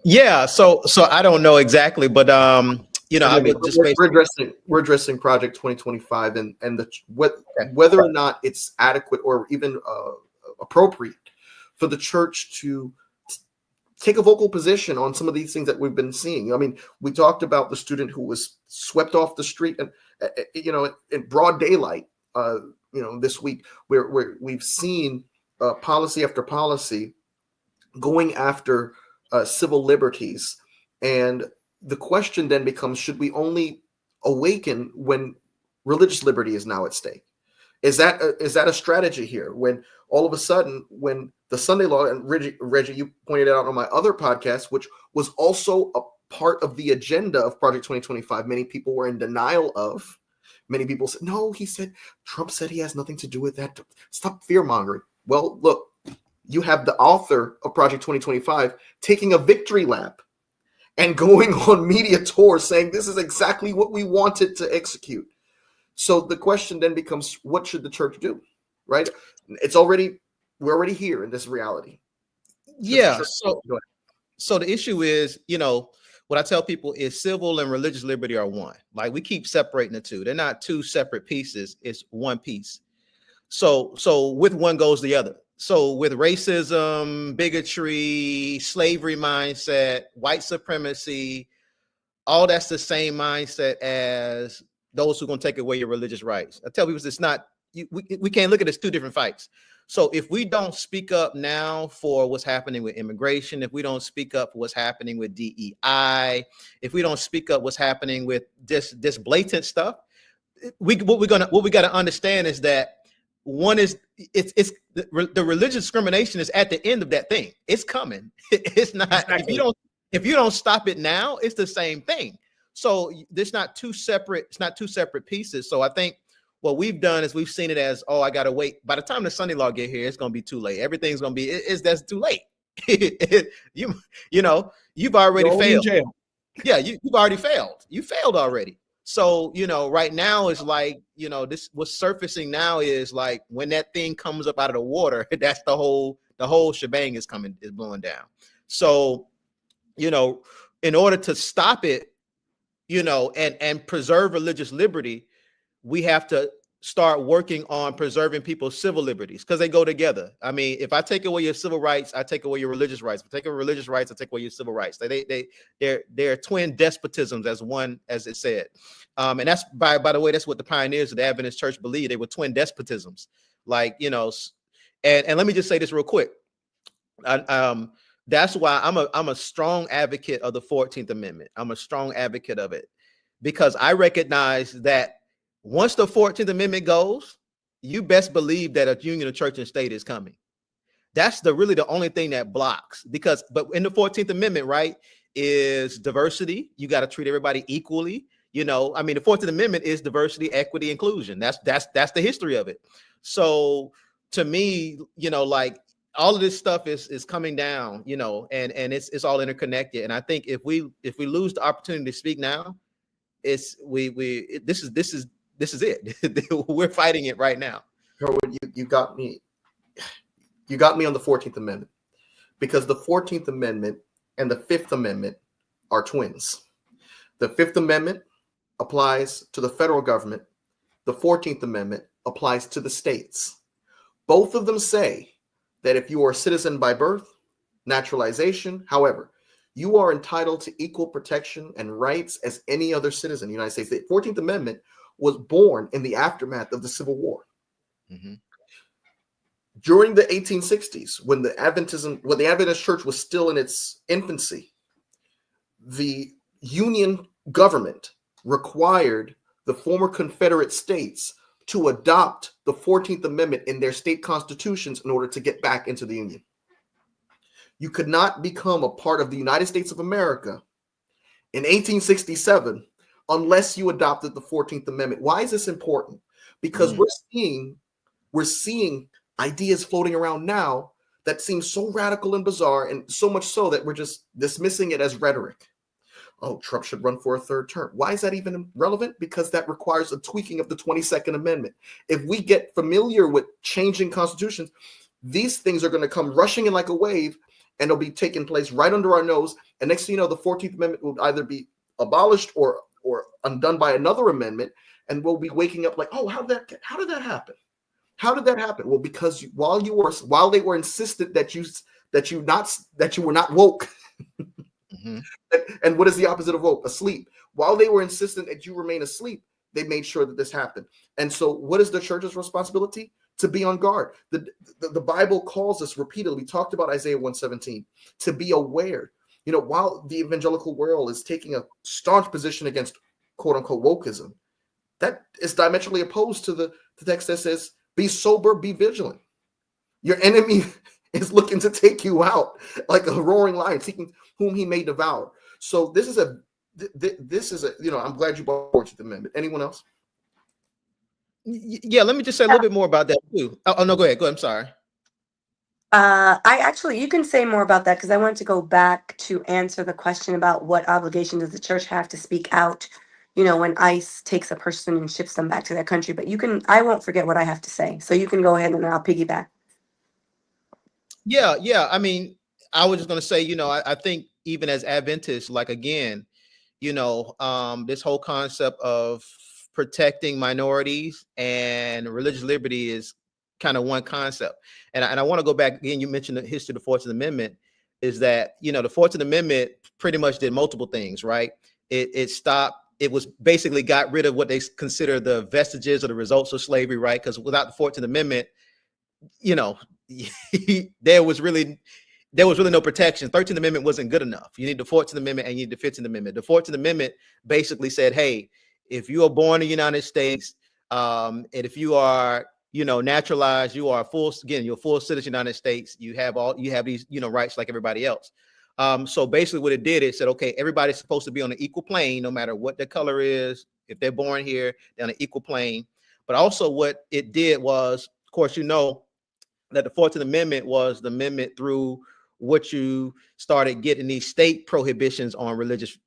Yeah, so I don't know exactly, but I mean, we're addressing Project 2025 and whether or not it's adequate or even appropriate for the church to take a vocal position on some of these things that we've been seeing. I mean, we talked about the student who was swept off the street and in broad daylight. This week where we've seen policy after policy going after civil liberties, and the question then becomes: should we only awaken when religious liberty is now at stake? Is that a strategy here? When all of a sudden, when the Sunday law, and Reggie, you pointed out on my other podcast, which was also a part of the agenda of Project 2025, many people were in denial of, Many people said, no, he said, Trump said he has nothing to do with that. Stop fear mongering. Well, look, you have the author of Project 2025 taking a victory lap and going on media tours saying this is exactly what we wanted to execute. So the question then becomes, what should the church do? Right? We're already here in this reality. Yeah. So the issue is, what I tell people is civil and religious liberty are one. Like, we keep separating the two. They're not two separate pieces. It's one piece. So with one goes the other. So with racism, bigotry, slavery mindset, white supremacy, all that's the same mindset as those who are going to take away your religious rights. I tell people it's not, we can't look at it as two different fights. So if we don't speak up now for what's happening with immigration, if we don't speak up for what's happening with DEI, if we don't speak up what's happening with this blatant stuff, what we got to understand is that one is the religious discrimination is at the end of that thing. It's coming. It's not exactly. If you don't stop it now, it's the same thing. So there's not two separate. It's not two separate pieces. So I think what we've done is we've seen it as, oh, I gotta wait. By the time the Sunday law get here, it's gonna be too late. Everything's gonna be that's too late. You've already failed. Yeah, you've already failed. You failed already. So right now is like this what's surfacing now is like when that thing comes up out of the water, that's the whole shebang is blowing down. So in order to stop it, and preserve religious liberty, we have to start working on preserving people's civil liberties because they go together. I mean, if I take away your civil rights, I take away your religious rights. If I take away religious rights, I take away your civil rights. They're twin despotisms, as it said. And that's by the way, that's what the pioneers of the Adventist Church believed. They were twin despotisms. Like, and let me just say this real quick. That's why I'm a strong advocate of the 14th Amendment. I'm a strong advocate of it because I recognize that once the 14th Amendment goes, you best believe that a union of church and state is coming. That's really the only thing that blocks but in the 14th Amendment, right, is diversity. You got to treat everybody equally. The 14th Amendment is diversity, equity, inclusion. That's the history of it. So to me, like all of this stuff is coming down, and it's all interconnected. And I think if we lose the opportunity to speak now, this is it. We're fighting it right now. Herwood, you got me. You got me on the 14th Amendment because the 14th Amendment and the 5th Amendment are twins. The 5th Amendment applies to the federal government. The 14th Amendment applies to the states. Both of them say that if you are a citizen by birth, naturalization, however, you are entitled to equal protection and rights as any other citizen in the United States. The 14th Amendment was born in the aftermath of the Civil War. Mm-hmm. During the 1860s, when the Adventist Church was still in its infancy, the Union government required the former Confederate states to adopt the 14th Amendment in their state constitutions in order to get back into the Union. You could not become a part of the United States of America in 1867 unless you adopted the 14th Amendment. Why is this important? Because we're seeing ideas floating around now that seem so radical and bizarre, and so much so that we're just dismissing it as rhetoric. Oh, Trump should run for a third term. Why is that even relevant? Because that requires a tweaking of the 22nd Amendment. If we get familiar with changing constitutions, these things are going to come rushing in like a wave, and they'll be taking place right under our nose. And next thing you know, the 14th Amendment will either be abolished or undone by another amendment, and we'll be waking up like, oh, how did that happen? How did that happen? Well, because while they were insistent that you were not woke. Mm-hmm. And what is the opposite of woke? Asleep. While they were insistent that you remain asleep, they made sure that this happened. And so what is the church's responsibility? To be on guard. The Bible calls us repeatedly. We talked about Isaiah 117, to be aware. While the evangelical world is taking a staunch position against quote unquote wokeism, that is diametrically opposed to the text that says, be sober, be vigilant. Your enemy is looking to take you out like a roaring lion, seeking whom he may devour. So this is a, I'm glad you brought the 14th Amendment. Anyone else? Yeah, let me just say a little bit more about that too. Oh, no, go ahead. Go ahead. I'm sorry. I actually, you can say more about that because I wanted to go back to answer the question about what obligation does the church have to speak out, when ICE takes a person and ships them back to their country. But I won't forget what I have to say. So you can go ahead and then I'll piggyback. Yeah. I mean, I was just going to say, I think even as Adventists, like again, this whole concept of protecting minorities and religious liberty is kind of one concept. And I want to go back again. You mentioned the history of the 14th Amendment is that, the 14th Amendment pretty much did multiple things, right? It stopped. It was basically got rid of what they consider the vestiges or the results of slavery, right? Because without the 14th Amendment, there was really no protection. 13th Amendment wasn't good enough. You need the 14th Amendment and you need the 15th Amendment. The 14th Amendment basically said, hey, if you are born in the United States, and if you are, naturalized, you're a full citizen of the United States, you have these, rights like everybody else. So basically what it did, it said, okay, everybody's supposed to be on an equal plane, no matter what their color is. If they're born here, they're on an equal plane. But also what it did was, of course, that the 14th Amendment was the amendment through what you started getting these state prohibitions on religious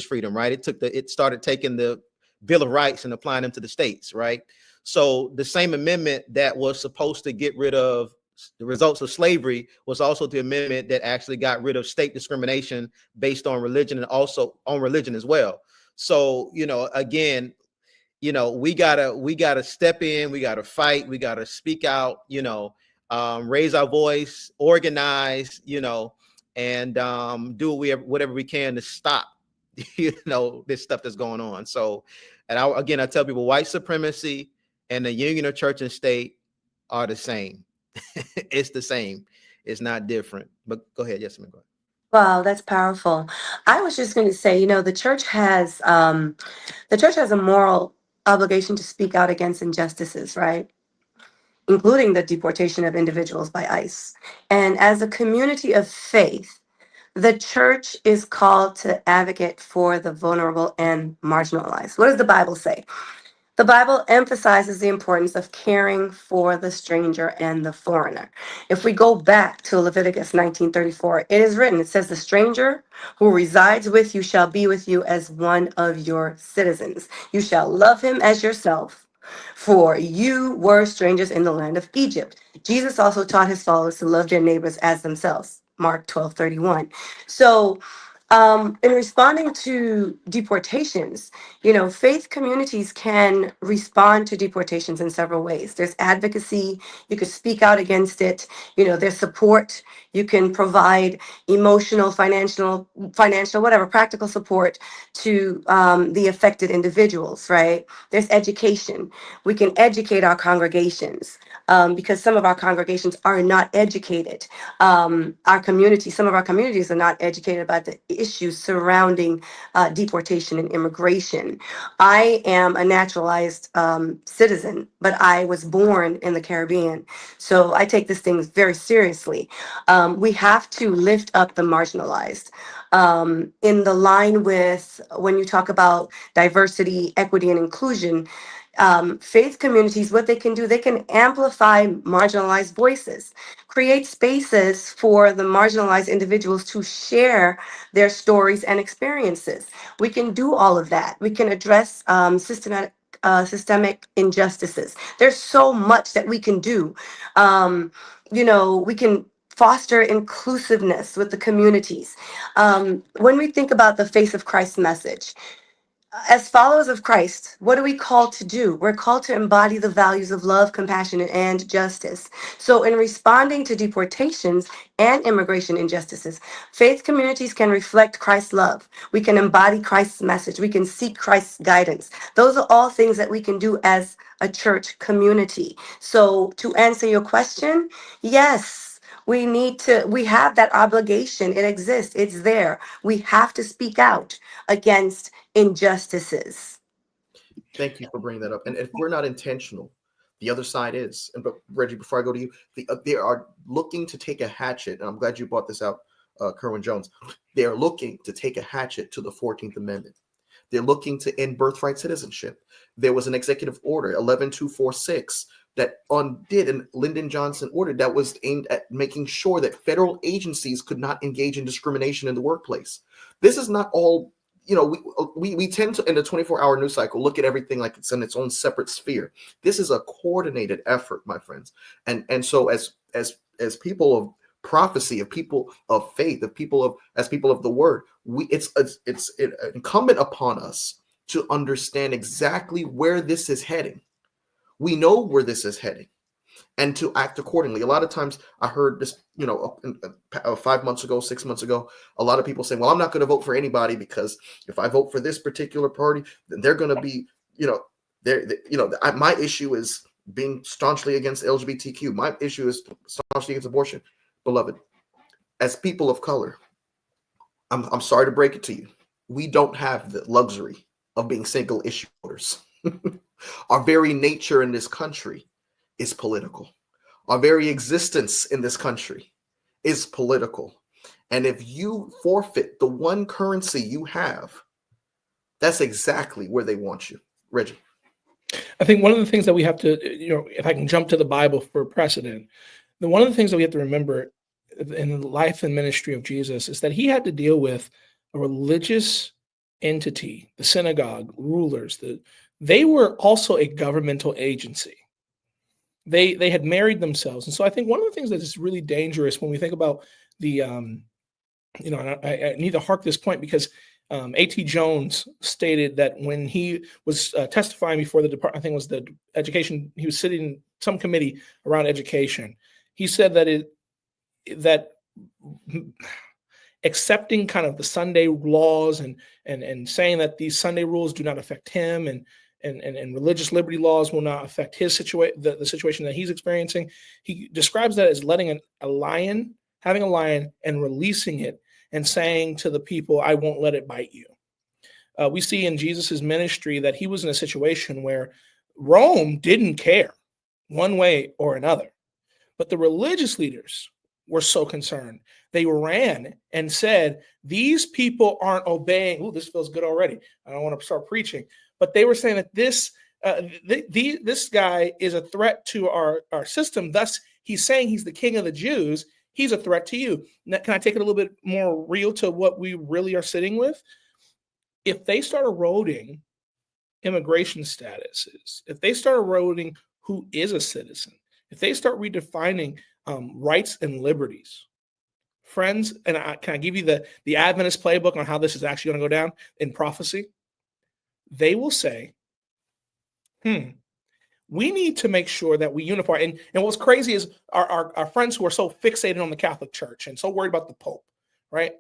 freedom, right? It started taking the Bill of Rights and applying them to the states, right? So the same amendment that was supposed to get rid of the results of slavery was also the amendment that actually got rid of state discrimination based on religion and also on religion as well. So, again, we gotta step in, we gotta fight, we gotta speak out, raise our voice, organize, and do whatever we can to stop, this stuff that's going on. So, and I tell people, white supremacy and the union of church and state are the same. It's the same. It's not different. But go ahead, yes, ma'am. Go ahead. Wow, that's powerful. I was just going to say, the church has a moral obligation to speak out against injustices, right? Including the deportation of individuals by ICE. And as a community of faith, the church is called to advocate for the vulnerable and marginalized. What does the Bible say? The Bible emphasizes the importance of caring for the stranger and the foreigner. If we go back to Leviticus 19:34, it is written, it says, the stranger who resides with you shall be with you as one of your citizens. You shall love him as yourself, for you were strangers in the land of Egypt. Jesus also taught his followers to love their neighbors as themselves. Mark 12:31. So, in responding to deportations, faith communities can respond to deportations in several ways. There's advocacy, you could speak out against it, there's support, you can provide emotional, financial, whatever, practical support to the affected individuals, right? There's education. We can educate our congregations because some of our congregations are not educated. Some of our communities are not educated about the issues surrounding deportation and immigration. I am a naturalized citizen, but I was born in the Caribbean. So I take this thing very seriously. We have to lift up the marginalized. In the line with when you talk about diversity, equity, and inclusion, faith communities, what they can do, they can amplify marginalized voices, create spaces for the marginalized individuals to share their stories and experiences. We can do all of that. We can address systemic injustices. There's so much that we can do. We can foster inclusiveness with the communities. When we think about the Face of Christ message, as followers of Christ, what are we called to do? We're called to embody the values of love, compassion, and justice. So, in responding to deportations and immigration injustices, faith communities can reflect Christ's love. We can embody Christ's message. We can seek Christ's guidance. Those are all things that we can do as a church community. So, to answer your question, yes. We have that obligation. It exists. It's there. We have to speak out against injustices. Thank you for bringing that up. And if we're not intentional, the other side is. And but Reggie, before I go to you, they are looking to take a hatchet, and I'm glad you brought this out, Kerwin Jones. They are looking to take a hatchet to the 14th Amendment. They're looking to end birthright citizenship. There was an executive order, 11246, that undid and Lyndon Johnson ordered that was aimed at making sure that federal agencies could not engage in discrimination in the workplace. This is not all, we tend to, in the 24-hour news cycle, look at everything like it's in its own separate sphere. This is a coordinated effort, my friends. And so as people of prophecy, of people of faith, as people of the word, it's incumbent upon us to understand exactly where this is heading. We know where this is heading, and to act accordingly. A lot of times I heard this, 5 months ago, 6 months ago, a lot of people saying, well, I'm not going to vote for anybody because if I vote for this particular party, then they're going to be, my issue is being staunchly against LGBTQ. My issue is staunchly against abortion. Beloved, as people of color, I'm sorry to break it to you. We don't have the luxury of being single issue voters. Our very nature in this country is political. Our very existence in this country is political. And if you forfeit the one currency you have, that's exactly where they want you. Reggie. I think one of the things that we have to, if I can jump to the Bible for precedent, then one of the things that we have to remember in the life and ministry of Jesus is that he had to deal with a religious entity, the synagogue, rulers. They were also a governmental agency. They had married themselves. And so I think one of the things that is really dangerous when we think about the, and I need to hark this point because A.T. Jones stated that when he was testifying before the department, I think it was the education, he was sitting in some committee around education. He said that accepting kind of the Sunday laws and saying that these Sunday rules do not affect him and religious liberty laws will not affect his the situation that he's experiencing. He describes that as letting having a lion and releasing it and saying to the people, I won't let it bite you. We see in Jesus's ministry that he was in a situation where Rome didn't care one way or another, but the religious leaders were so concerned. They ran and said, these people aren't obeying. Ooh, this feels good already. I don't want to start preaching. But they were saying that this guy is a threat to our system. Thus, he's saying he's the king of the Jews. He's a threat to you. Now, can I take it a little bit more real to what we really are sitting with? If they start eroding immigration statuses, if they start eroding who is a citizen, if they start redefining rights and liberties, friends, and can I give you the Adventist playbook on how this is actually going to go down in prophecy? They will say, we need to make sure that we unify. And what's crazy is our friends who are so fixated on the Catholic Church and so worried about the Pope, right?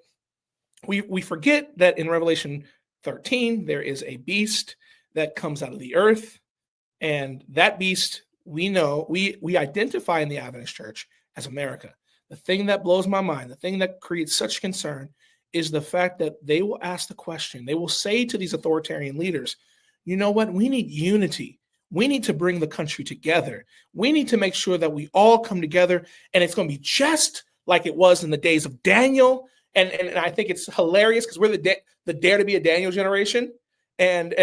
We forget that in Revelation 13, there is a beast that comes out of the earth. And that beast, we know, we identify in the Adventist Church as America. The thing that blows my mind, the thing that creates such concern is the fact that they will ask the question. They will say to these authoritarian leaders, you know what? We need unity. We need to bring the country together. We need to make sure that we all come together, and it's going to be just like it was in the days of Daniel. And I think it's hilarious because we're the dare to be a Daniel generation. And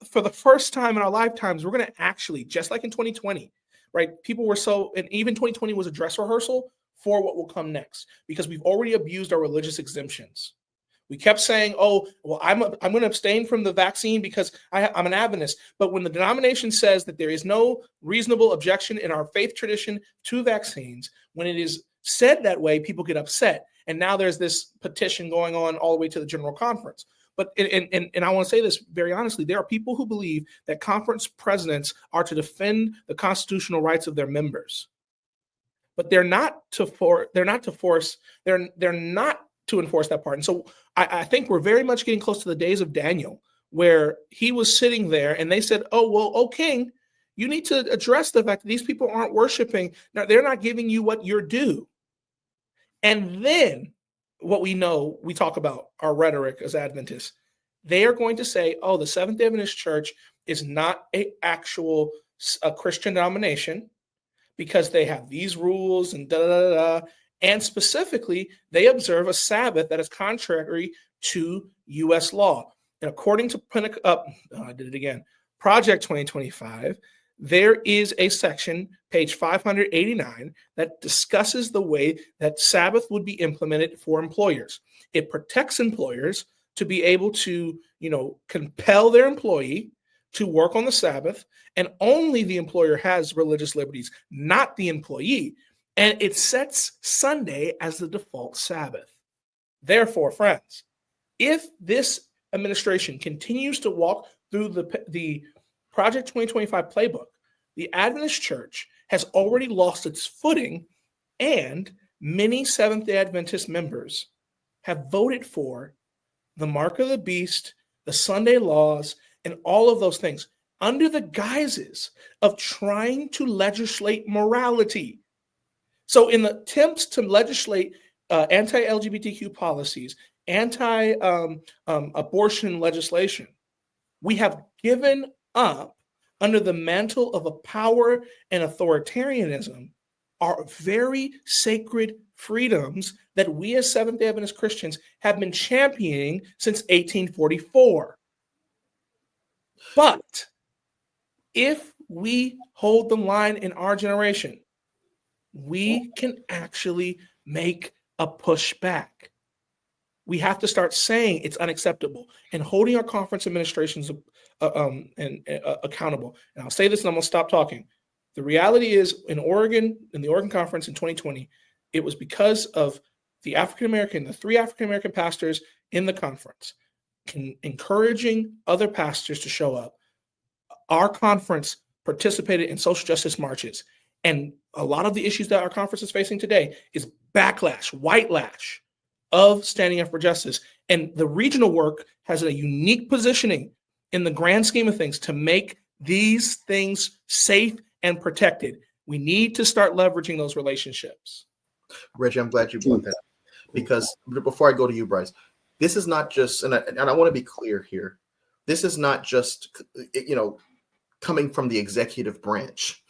for the first time in our lifetimes, we're going to actually, just like in 2020, right? People were and even 2020 was a dress rehearsal for what will come next, because we've already abused our religious exemptions. We kept saying, oh, well, I'm going to abstain from the vaccine because I'm an Adventist. But when the denomination says that there is no reasonable objection in our faith tradition to vaccines, when it is said that way, people get upset. And now there's this petition going on all the way to the General Conference. But and I want to say this very honestly, there are people who believe that conference presidents are to defend the constitutional rights of their members. But they're not to enforce that part. And so I think we're very much getting close to the days of Daniel, where he was sitting there and they said, oh, well, oh, king, you need to address the fact that these people aren't worshiping. Now, they're not giving you what you're due. And then what we know, we talk about our rhetoric as Adventists, they are going to say, oh, the Seventh-day Adventist Church is not a Christian denomination, because they have these rules and da-da-da-da. And specifically, they observe a Sabbath that is contrary to U.S. law. And according to I did it again, Project 2025, there is a section, page 589, that discusses the way that Sabbath would be implemented for employers. It protects employers to be able to, compel their employee to work on the Sabbath, and only the employer has religious liberties, not the employee. And it sets Sunday as the default Sabbath. Therefore, friends, if this administration continues to walk through the Project 2025 playbook, the Adventist Church has already lost its footing, and many Seventh-day Adventist members have voted for the mark of the beast, the Sunday laws, and all of those things under the guises of trying to legislate morality. So in the attempts to legislate anti-LGBTQ policies, anti-abortion legislation, we have given up under the mantle of a power and authoritarianism our very sacred freedoms that we as Seventh-day Adventist Christians have been championing since 1844. But if we hold the line in our generation, we can actually make a pushback. We have to start saying it's unacceptable and holding our conference administrations accountable. And I'll say this and I'm going to stop talking. The reality is in Oregon, in the Oregon Conference in 2020, it was because of the three African-American pastors in the conference encouraging other pastors to show up. Our conference participated in social justice marches. And a lot of the issues that our conference is facing today is backlash, white lash of standing up for justice. And the regional work has a unique positioning in the grand scheme of things to make these things safe and protected. We need to start leveraging those relationships. Reggie, I'm glad you brought that up, because before I go to you, Bryce, this is not just, and I want to be clear here, this is not just, coming from the executive branch.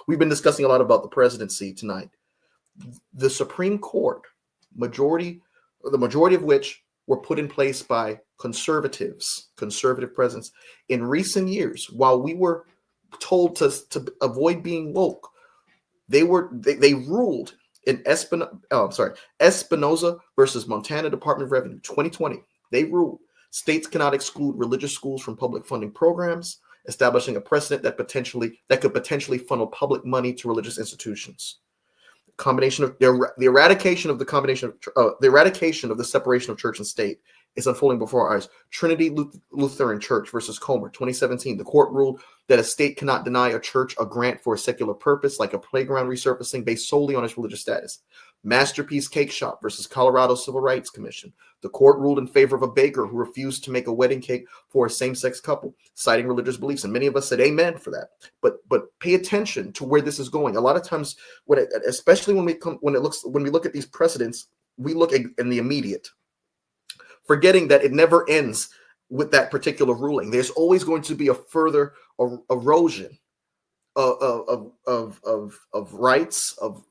We've been discussing a lot about the presidency tonight. The Supreme Court, the majority of which were put in place by conservative presidents in recent years, while we were told to avoid being woke, they ruled in Espinoza versus Montana Department of Revenue 2020. They ruled states cannot exclude religious schools from public funding programs, establishing a precedent that could potentially funnel public money to religious institutions. Combination of the eradication of the separation of church and state is unfolding before our eyes. Trinity Lutheran Church versus Comer, 2017. The court ruled that a state cannot deny a church a grant for a secular purpose, like a playground resurfacing, based solely on its religious status. Masterpiece Cake Shop versus Colorado Civil Rights Commission. The court ruled in favor of a baker who refused to make a wedding cake for a same-sex couple, citing religious beliefs, and many of us said amen for that. But pay attention to where this is going. A lot of times, especially when we look at these precedents, we look in the immediate, forgetting that it never ends with that particular ruling. There's always going to be a further erosion of rights, of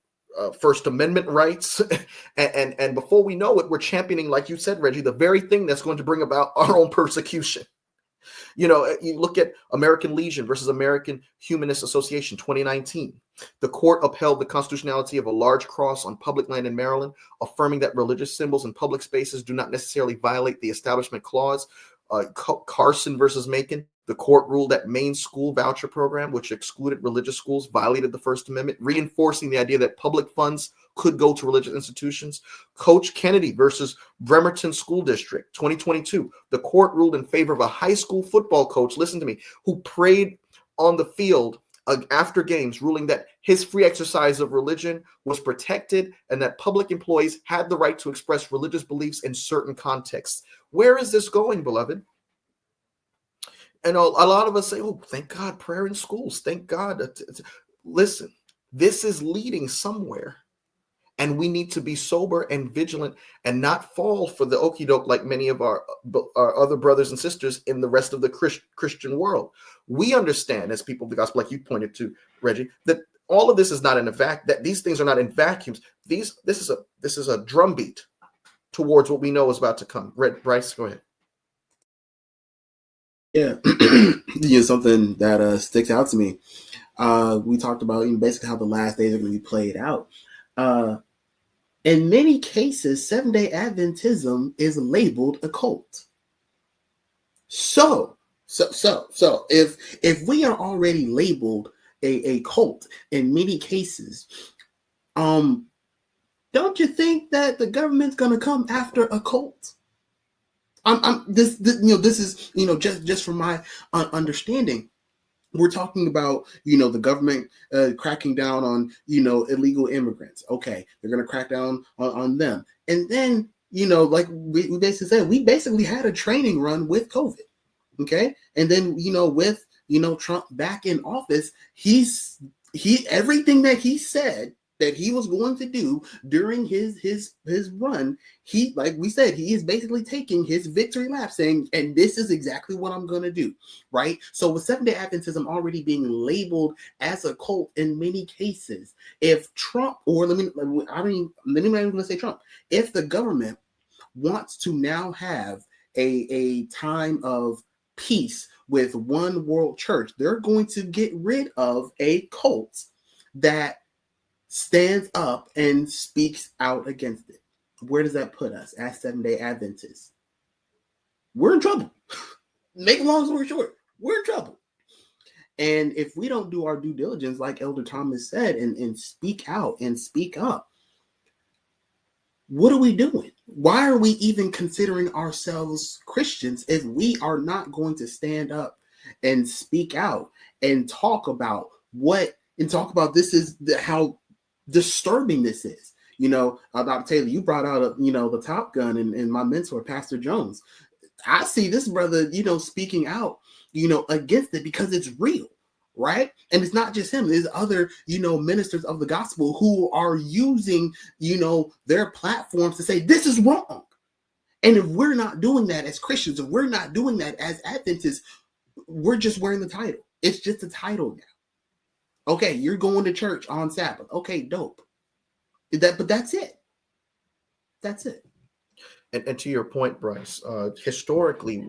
First Amendment rights, and before we know it, we're championing, like you said, Reggie, the very thing that's going to bring about our own persecution. You look at American Legion versus American Humanist Association, 2019. The court upheld the constitutionality of a large cross on public land in Maryland, affirming that religious symbols in public spaces do not necessarily violate the Establishment Clause. Carson versus Macon. The court ruled that Maine school voucher program, which excluded religious schools, violated the First Amendment, reinforcing the idea that public funds could go to religious institutions. Coach Kennedy versus Bremerton School District, 2022. The court ruled in favor of a high school football coach, listen to me, who prayed on the field after games, ruling that his free exercise of religion was protected and that public employees had the right to express religious beliefs in certain contexts. Where is this going, beloved? And a lot of us say, oh, thank God, prayer in schools. Thank God. Listen, this is leading somewhere. And we need to be sober and vigilant and not fall for the okie doke like many of our other brothers and sisters in the rest of the Christian world. We understand, as people of the gospel, like you pointed to, Reggie, that all of this is not in a vacuum, that these things are not in vacuums. This is a drumbeat towards what we know is about to come. Bryce, go ahead. Yeah, something that sticks out to me. We talked about basically how the last days are going to be played out. In many cases, Seventh-day Adventism is labeled a cult. So if we are already labeled a cult in many cases, don't you think that the government's going to come after a cult? This is just from my understanding. We're talking about the government cracking down on illegal immigrants. Okay, they're going to crack down on them, and then like we basically said, we basically had a training run with COVID. Okay, and then with Trump back in office, he everything that he said that he was going to do during his run, he, like we said, he is basically taking his victory lap, saying, and this is exactly what I'm going to do, right? So with Seventh-day Adventism already being labeled as a cult in many cases, if Trump, or let me not even say Trump, if the government wants to now have a time of peace with one world church, they're going to get rid of a cult that stands up and speaks out against it. Where does that put us as Seventh-day Adventists? We're in trouble. Make a long story short, we're in trouble. And if we don't do our due diligence, like Elder Thomas said, and speak out and speak up, what are we doing? Why are we even considering ourselves Christians if we are not going to stand up and speak out and talk about this is how disturbing this is? Dr. Taylor, you brought out the Top Gun and my mentor, Pastor Jones. I see this brother, speaking out, against it because it's real, right? And it's not just him. There's other, ministers of the gospel who are using, their platforms to say this is wrong. And if we're not doing that as Christians, if we're not doing that as Adventists, we're just wearing the title. It's just a title now. Okay, you're going to church on Sabbath. Okay, dope. But that's it. That's it. And to your point, Bryce, historically,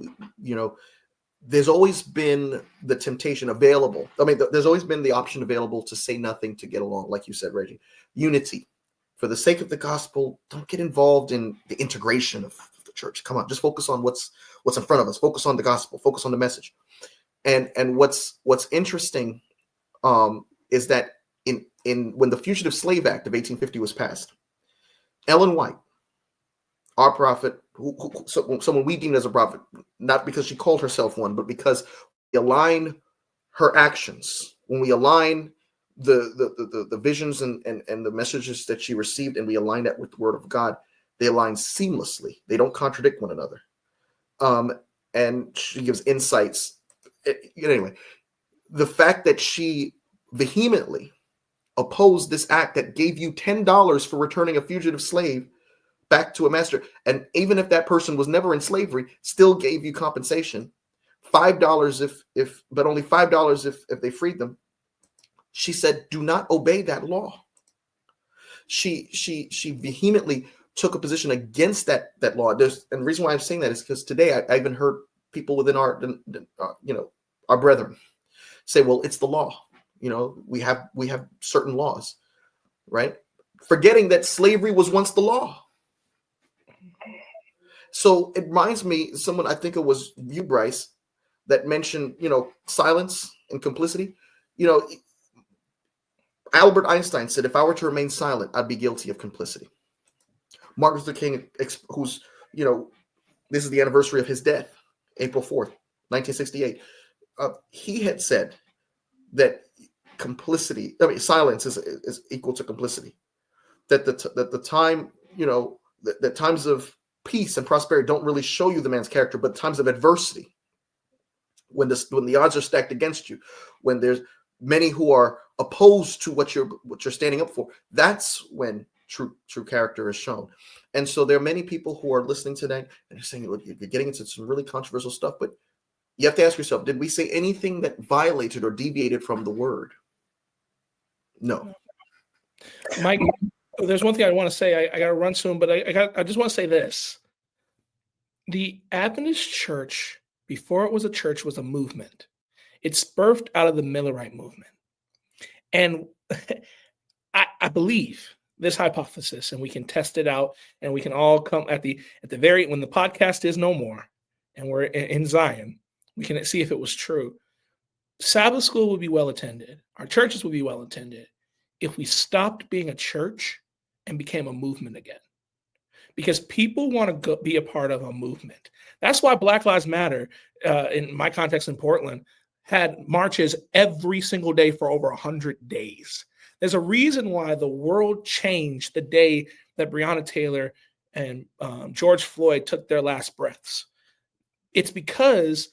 there's always been the temptation available. I mean, there's always been the option available to say nothing to get along, like you said, Reggie. Unity. For the sake of the gospel, don't get involved in the integration of the church. Come on, just focus on what's in front of us. Focus on the gospel. Focus on the message. And what's interesting is that in when the Fugitive Slave Act of 1850 was passed, Ellen White, our prophet, someone we deemed as a prophet, not because she called herself one, but because we align her actions, when we align the visions and the messages that she received, and we align that with the word of God, they align seamlessly. They don't contradict one another. And she gives insights. Anyway, the fact that she vehemently opposed this act that gave you $10 for returning a fugitive slave back to a master, and even if that person was never in slavery, still gave you compensation, $5 but only $5 if they freed them. She said, do not obey that law. She vehemently took a position against that law. And the reason why I'm saying that is because today I even heard people within our brethren say, well, it's the law. We have certain laws, right? Forgetting that slavery was once the law. So it reminds me, someone, I think it was you, Bryce, that mentioned, silence and complicity. Albert Einstein said, if I were to remain silent, I'd be guilty of complicity. Martin Luther King, who's, this is the anniversary of his death, April 4th, 1968. He had said that silence is equal to complicity. That the time, that times of peace and prosperity don't really show you the man's character, but times of adversity, when the odds are stacked against you, when there's many who are opposed to what you're standing up for, that's when true character is shown. And so there are many people who are listening today and they're saying, look, you're getting into some really controversial stuff, but you have to ask yourself, did we say anything that violated or deviated from the word? No. Mike, there's one thing I want to say. I got to run soon, but I just want to say this. The Adventist Church before it was a church, was a movement. It birthed out of the Millerite movement. And I believe this hypothesis, and we can test it out, and we can all come at the very, when the podcast is no more and we're in Zion, we can see if it was true. Sabbath school would be well attended. Our churches would be well attended if we stopped being a church and became a movement again. Because people want to be a part of a movement. That's why Black Lives Matter, in my context in Portland, had marches every single day for over 100 days. There's a reason why the world changed the day that Breonna Taylor and George Floyd took their last breaths. It's because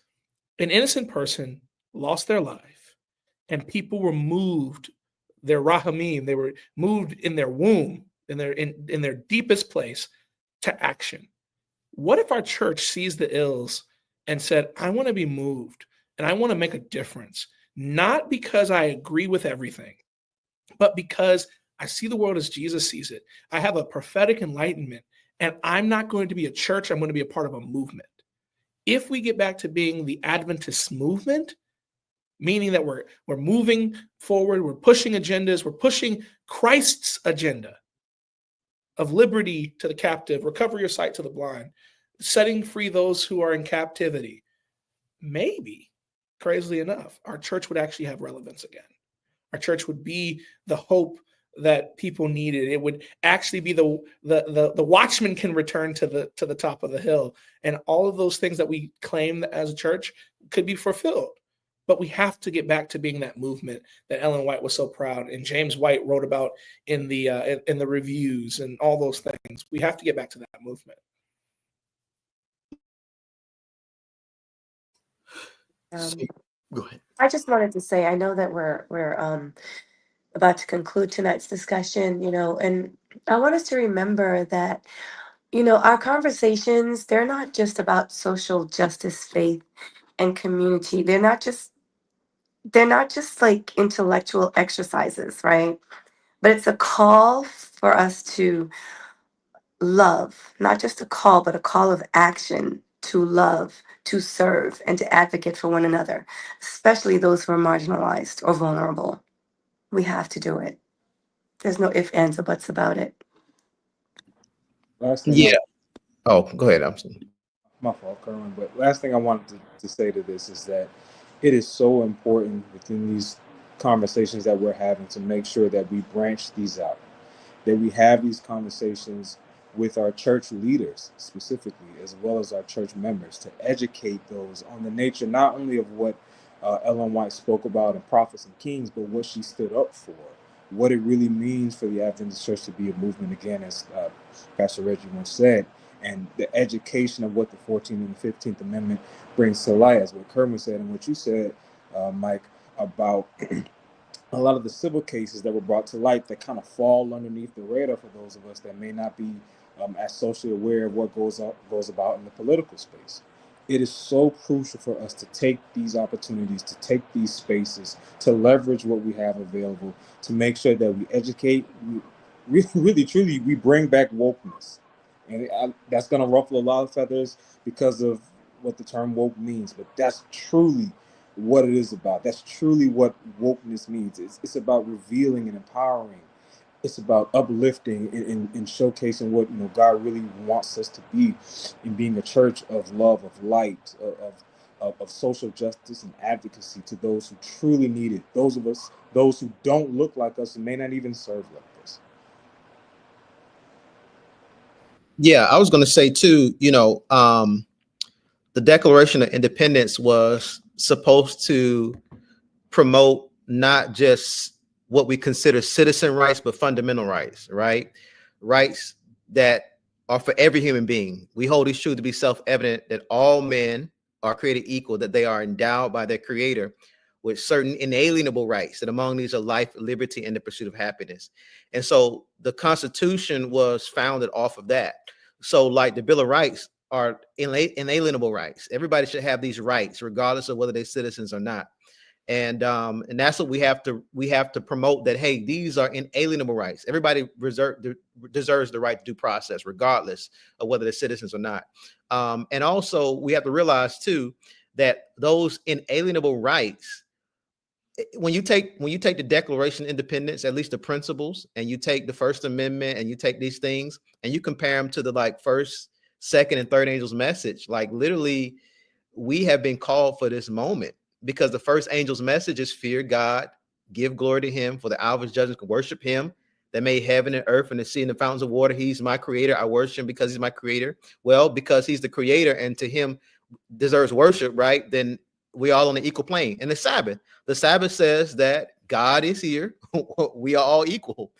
an innocent person lost their life and people were moved, their rahamim, they were moved in their womb, in their deepest place, to action. What if our church sees the ills and said, I want to be moved and I want to make a difference, not because I agree with everything, but because I see the world as Jesus sees it. I have a prophetic enlightenment, and I'm not going to be a church. I'm going to be a part of a movement. If we get back to being the Adventist movement, meaning that we're moving forward, we're pushing agendas, we're pushing Christ's agenda of liberty to the captive, recover your sight to the blind, setting free those who are in captivity, maybe, crazily enough, our church would actually have relevance again. Our church would be the hope that people needed. It would actually be the watchman can return to the top of the hill, and all of those things that we claim as a church could be fulfilled. But we have to get back to being that movement that Ellen White was so proud and James White wrote about in the reviews and all those things. We have to get back to that movement. Go ahead. I just wanted to say, I know that we're about to conclude tonight's discussion, and I want us to remember that, our conversations, they're not just about social justice, faith, and community. They're not just like intellectual exercises, right? But it's a call for us to love, not just a call, but a call of action to love, to serve, and to advocate for one another, especially those who are marginalized or vulnerable. We have to do it. There's no ifs, ands, or buts about it. Last thing Yeah. Oh, go ahead. I'm sorry. My fault, Kerwin. But last thing I wanted to say to this is that it is so important within these conversations that we're having to make sure that we branch these out, that we have these conversations with our church leaders specifically, as well as our church members, to educate those on the nature not only of what Ellen White spoke about in Prophets and Kings, but what she stood up for, what it really means for the Adventist Church to be a movement again, as Pastor Reggie once said, and the education of what the 14th and the 15th Amendment brings to light, as what Kerwin said and what you said, Mike, about a lot of the civil cases that were brought to light that kind of fall underneath the radar for those of us that may not be as socially aware of what goes about in the political space. It is so crucial for us to take these opportunities, to take these spaces, to leverage what we have available, to make sure that we educate, really, truly, we bring back wokeness. And that's going to ruffle a lot of feathers because of what the term woke means, but that's truly what it is about. That's truly what wokeness means. It's about revealing and empowering. It's about uplifting and showcasing what God really wants us to be, in being a church of love, of light, of social justice and advocacy to those who truly need it. Those who don't look like us and may not even serve like us. Yeah, I was going to say too, the Declaration of Independence was supposed to promote not just what we consider citizen rights, but fundamental rights, right? Rights that are for every human being. We hold these truths to be self-evident, that all men are created equal, that they are endowed by their creator with certain inalienable rights, that among these are life, liberty, and the pursuit of happiness. And so the Constitution was founded off of that. So like the Bill of Rights are inalienable rights. Everybody should have these rights, regardless of whether they're citizens or not. And that's what we have to promote, that, hey, these are inalienable rights. Everybody deserves the right to due process, regardless of whether they're citizens or not. And also we have to realize too, that those inalienable rights, when you take the Declaration of Independence, at least the principles, and you take the First Amendment and you take these things and you compare them to the like first, second, and third angel's message, like literally we have been called for this moment, because the first angel's message is fear God, give glory to him, for the hour of his judgment, can worship him that made heaven and earth and the sea and the fountains of water. He's my creator. I worship him because he's my creator. Well, because he's the creator and to him deserves worship, right? Then we all on the equal plane. And the Sabbath says that God is here. We are all equal,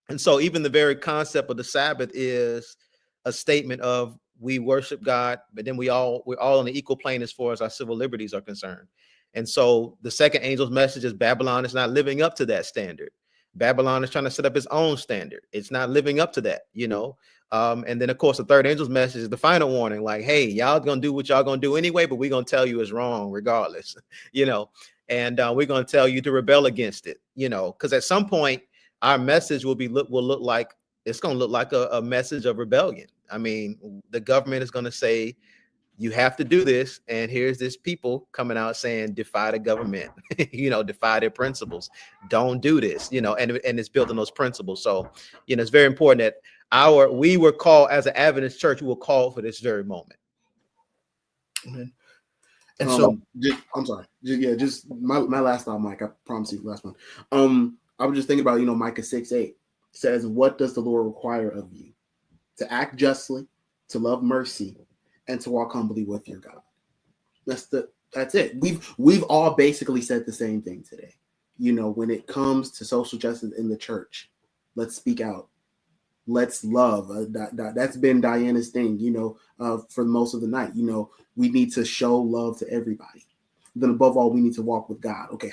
and so even the very concept of the Sabbath is a statement of we worship God, but then we're all on the equal plane as far as our civil liberties are concerned. And so the second angel's message is Babylon is not living up to that standard. Babylon is trying to set up its own standard. It's not living up to that, and then of course the third angel's message is the final warning, like, hey, y'all gonna do what y'all gonna do anyway, but we're gonna tell you it's wrong regardless, and we're gonna tell you to rebel against it, because at some point our message will look like it's gonna look like a message of rebellion. I mean, the government is gonna say you have to do this, and here's this people coming out saying defy the government, defy their principles, don't do this, and it's built on those principles. So it's very important that we were called as an Adventist church, we were called for this very moment. Amen. And so I'm sorry, just my last thought, Mike, I promise you the last one. I was just thinking about, Micah 6:8 says, what does the Lord require of you? To act justly, to love mercy, and to walk humbly with your God. That's it. We've all basically said the same thing today. When it comes to social justice in the church, let's speak out. Let's love. That's been Diana's thing, for most of the night. We need to show love to everybody. Then above all, we need to walk with God. Okay,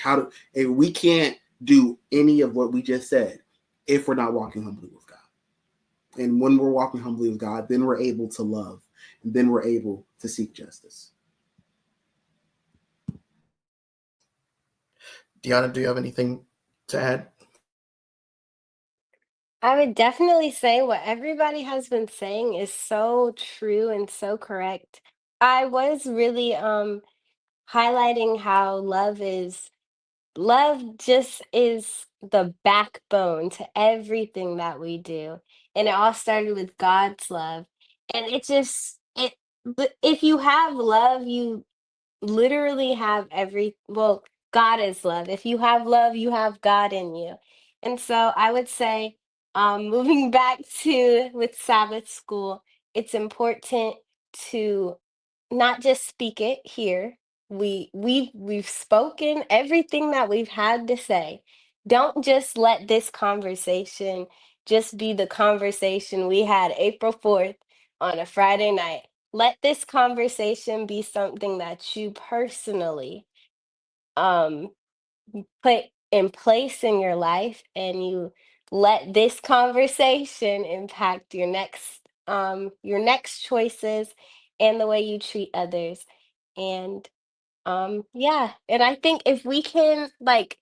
if we can't do any of what we just said if we're not walking humbly with God. And when we're walking humbly with God, then we're able to love, and then we're able to seek justice. Deanna, do you have anything to add? I would definitely say what everybody has been saying is so true and so correct. I was really highlighting how love just is the backbone to everything that we do. And it all started with God's love. And if you have love, you literally have God is love. If you have love, you have God in you. And so I would say, moving back to with Sabbath school, it's important to not just speak it here. We've spoken everything that we've had to say. Don't just let this conversation just be the conversation we had April 4th on a Friday night. Let this conversation be something that you personally um put in place in your life, and you let this conversation impact your next choices and the way you treat others. And yeah, and I think if we can like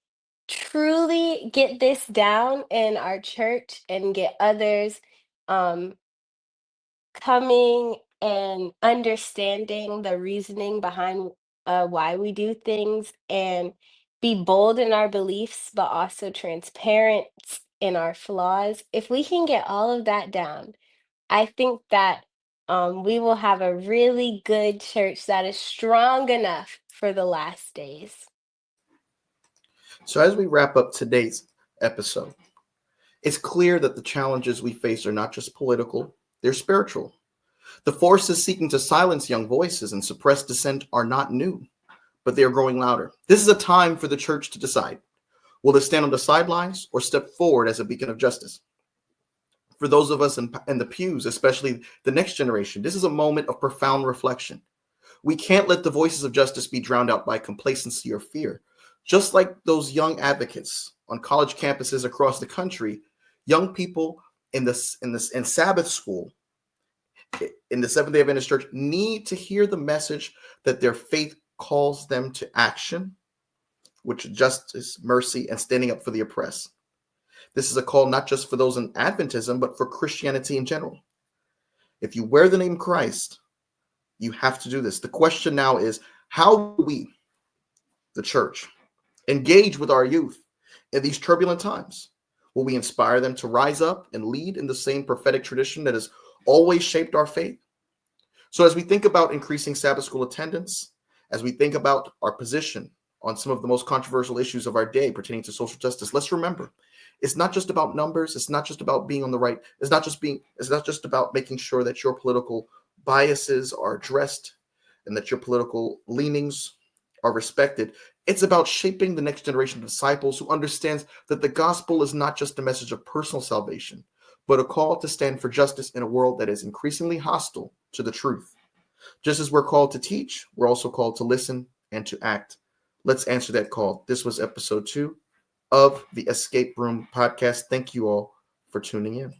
truly get this down in our church and get others um coming and understanding the reasoning behind why we do things, and be bold in our beliefs, but also transparent in our flaws. If we can get all of that down, I think that we will have a really good church that is strong enough for the last days. So as we wrap up today's episode, it's clear that the challenges we face are not just political, they're spiritual. The forces seeking to silence young voices and suppress dissent are not new, but they are growing louder. This is a time for the church to decide. Will it stand on the sidelines or step forward as a beacon of justice? For those of us in the pews, especially the next generation, this is a moment of profound reflection. We can't let the voices of justice be drowned out by complacency or fear. Just like those young advocates on college campuses across the country, young people in Sabbath school, in the Seventh-day Adventist Church, need to hear the message that their faith calls them to action, which is justice, mercy, and standing up for the oppressed. This is a call not just for those in Adventism, but for Christianity in general. If you wear the name Christ, You have to do this. The question now is, how do we, the church, engage with our youth in these turbulent times? Will we inspire them to rise up and lead in the same prophetic tradition that has always shaped our faith? So as we think about increasing Sabbath school attendance, as we think about our position on some of the most controversial issues of our day pertaining to social justice, let's remember, it's not just about numbers. It's not just about being on the right. It's not just about making sure that your political biases are addressed and that your political leanings are respected. It's about shaping the next generation of disciples who understands that the gospel is not just a message of personal salvation, but a call to stand for justice in a world that is increasingly hostile to the truth. Just as we're called to teach, we're also called to listen and to act. Let's answer that call. This was episode 2 of the Escape Room podcast. Thank you all for tuning in.